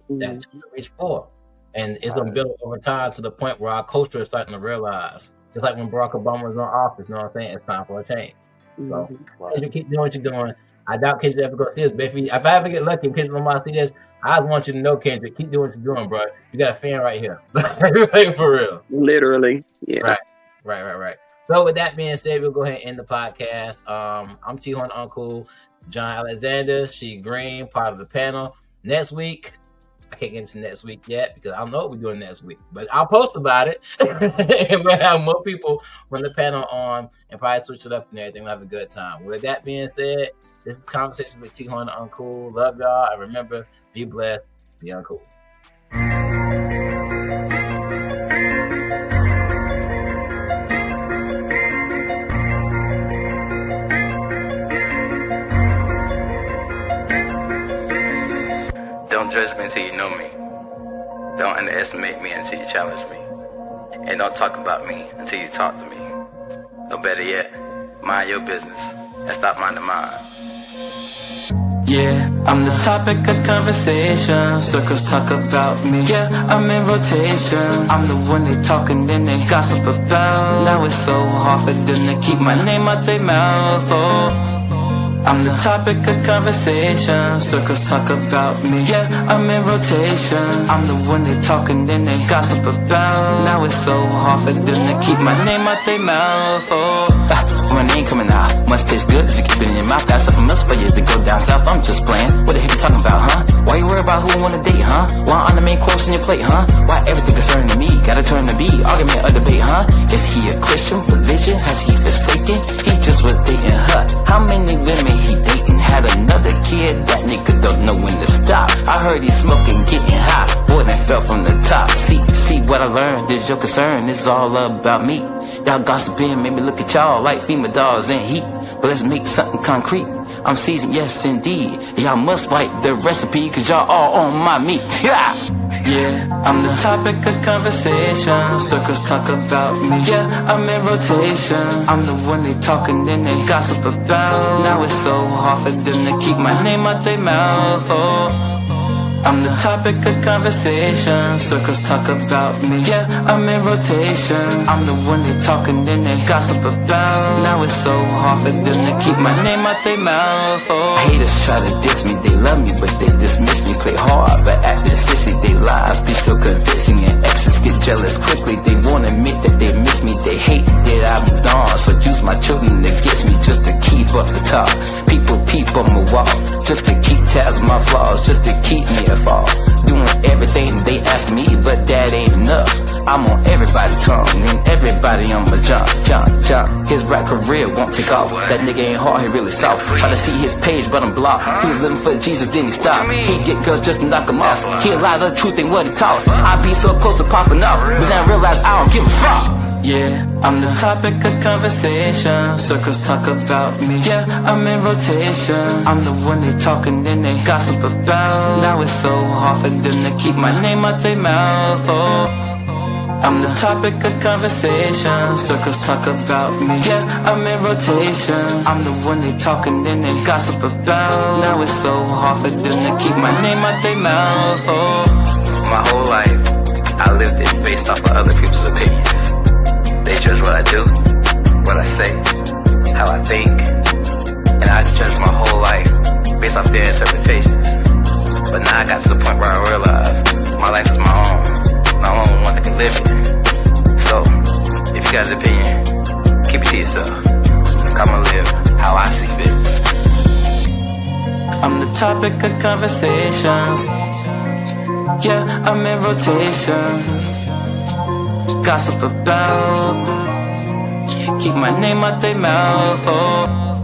that two can reach four. And it's going to build over time to the point where our culture is starting to realize. Just like when Barack Obama was in office, you know what I'm saying? It's time for a change. So, Kendrick, keep doing what you're doing. I doubt Kendrick ever going to see this, but if I ever get lucky and Kendrick Lamar see this, I just want you to know, Kendrick, keep doing what you're doing, bro. You got a fan right here. For real. Literally. Yeah. Right. So with that being said, we'll go ahead and end the podcast. I'm T-Horne da Uncool, John Alexander, She Green, part of the panel. Next week, I can't get into next week yet because I don't know what we're doing next week, but I'll post about it. And we'll have more people from the panel on and probably switch it up and everything. We'll have a good time. With that being said, this is Conversation with T-Horne da Uncool. Love y'all. And remember, be blessed, be uncool. Don't judge me until you know me. Don't underestimate me until you challenge me. And don't talk about me until you talk to me. Or better yet, mind your business and stop minding mine. Yeah, I'm the topic of conversation. Circles talk about me. Yeah, I'm in rotation. I'm the one they talk and then they gossip about. Now it's so hard for them to keep my name out their mouth. Oh, I'm the topic of conversation. Circles talk about me. Yeah, I'm in rotation. I'm the one they talk and then they gossip about. Now it's so hard for them to keep my name out their mouth. Oh, my name coming out must taste good if you keep it in your mouth. Got something else for you to go down south. I'm just playing. What the heck you talking about, huh? Why you worry about who I wanna date, huh? Why on the main course on your plate, huh? Why everything concerning me gotta turn to be argument or debate, huh? Is he a Christian religion? Has he forsaken? He just was dating her. How many women he dating? Had another kid? That nigga don't know when to stop. I heard he's smoking, getting high. Boy, that fell from the top. See what I learned. Is your concern? It's all about me. Y'all gossiping made me look at y'all like female dolls in heat. But let's make something concrete. I'm seasoned, yes indeed. Y'all must like the recipe, cause y'all all on my meat. Yeah, I'm the topic of conversation. Circles talk about me. Yeah, I'm in rotation. I'm the one they talk and then they gossip about. Now it's so hard for them to keep my name out their mouth. Oh, I'm the topic of conversation. Circles talk about me. Yeah, I'm in rotation. I'm the one they talk and then they gossip about. Now it's so hard for them to keep my name out their mouth. Oh, haters try to diss me, they love me, but they dismiss me. Play hard, but after 60, they lies be so convincing. And exes get jealous quickly. They won't admit that they miss me. They hate that I moved on, so use my children against me just to keep up the talk. People peep on my wall just to keep tabs on my flaws, just to keep me afar. Doing everything they ask me, but that ain't enough. I'm on everybody's tongue, and everybody on my jump. His rap career won't take off. That nigga ain't hard, he really soft. Try to see his page, but I'm blocked. He was living for Jesus, then he stopped. He get girls just to knock him off. He a lie, the truth ain't what he taught. I be so close to popping off, but then I realize I don't give a fuck. Yeah, I'm the topic of conversation. Circles talk about me. Yeah, I'm in rotation. I'm the one they talking and they gossip about. Now it's so hard for them to keep my name out their mouth. Oh, I'm the topic of conversation. Circles talk about me. Yeah, I'm in rotation. I'm the one they talking and they gossip about. Now it's so hard for them to keep my name out their mouth. Oh, My whole life, I lived it based off of other people's opinions. They judge what I do, what I say, how I think, and I judge my whole life based off their interpretations. But now I got to the point where I realize my life is my own. I'm the only one that can live it. So, if you got an opinion, keep it to yourself. I'ma live how I see fit. I'm the topic of conversations. Yeah, I'm in rotation. Gossip about, keep my name out their mouth. Oh.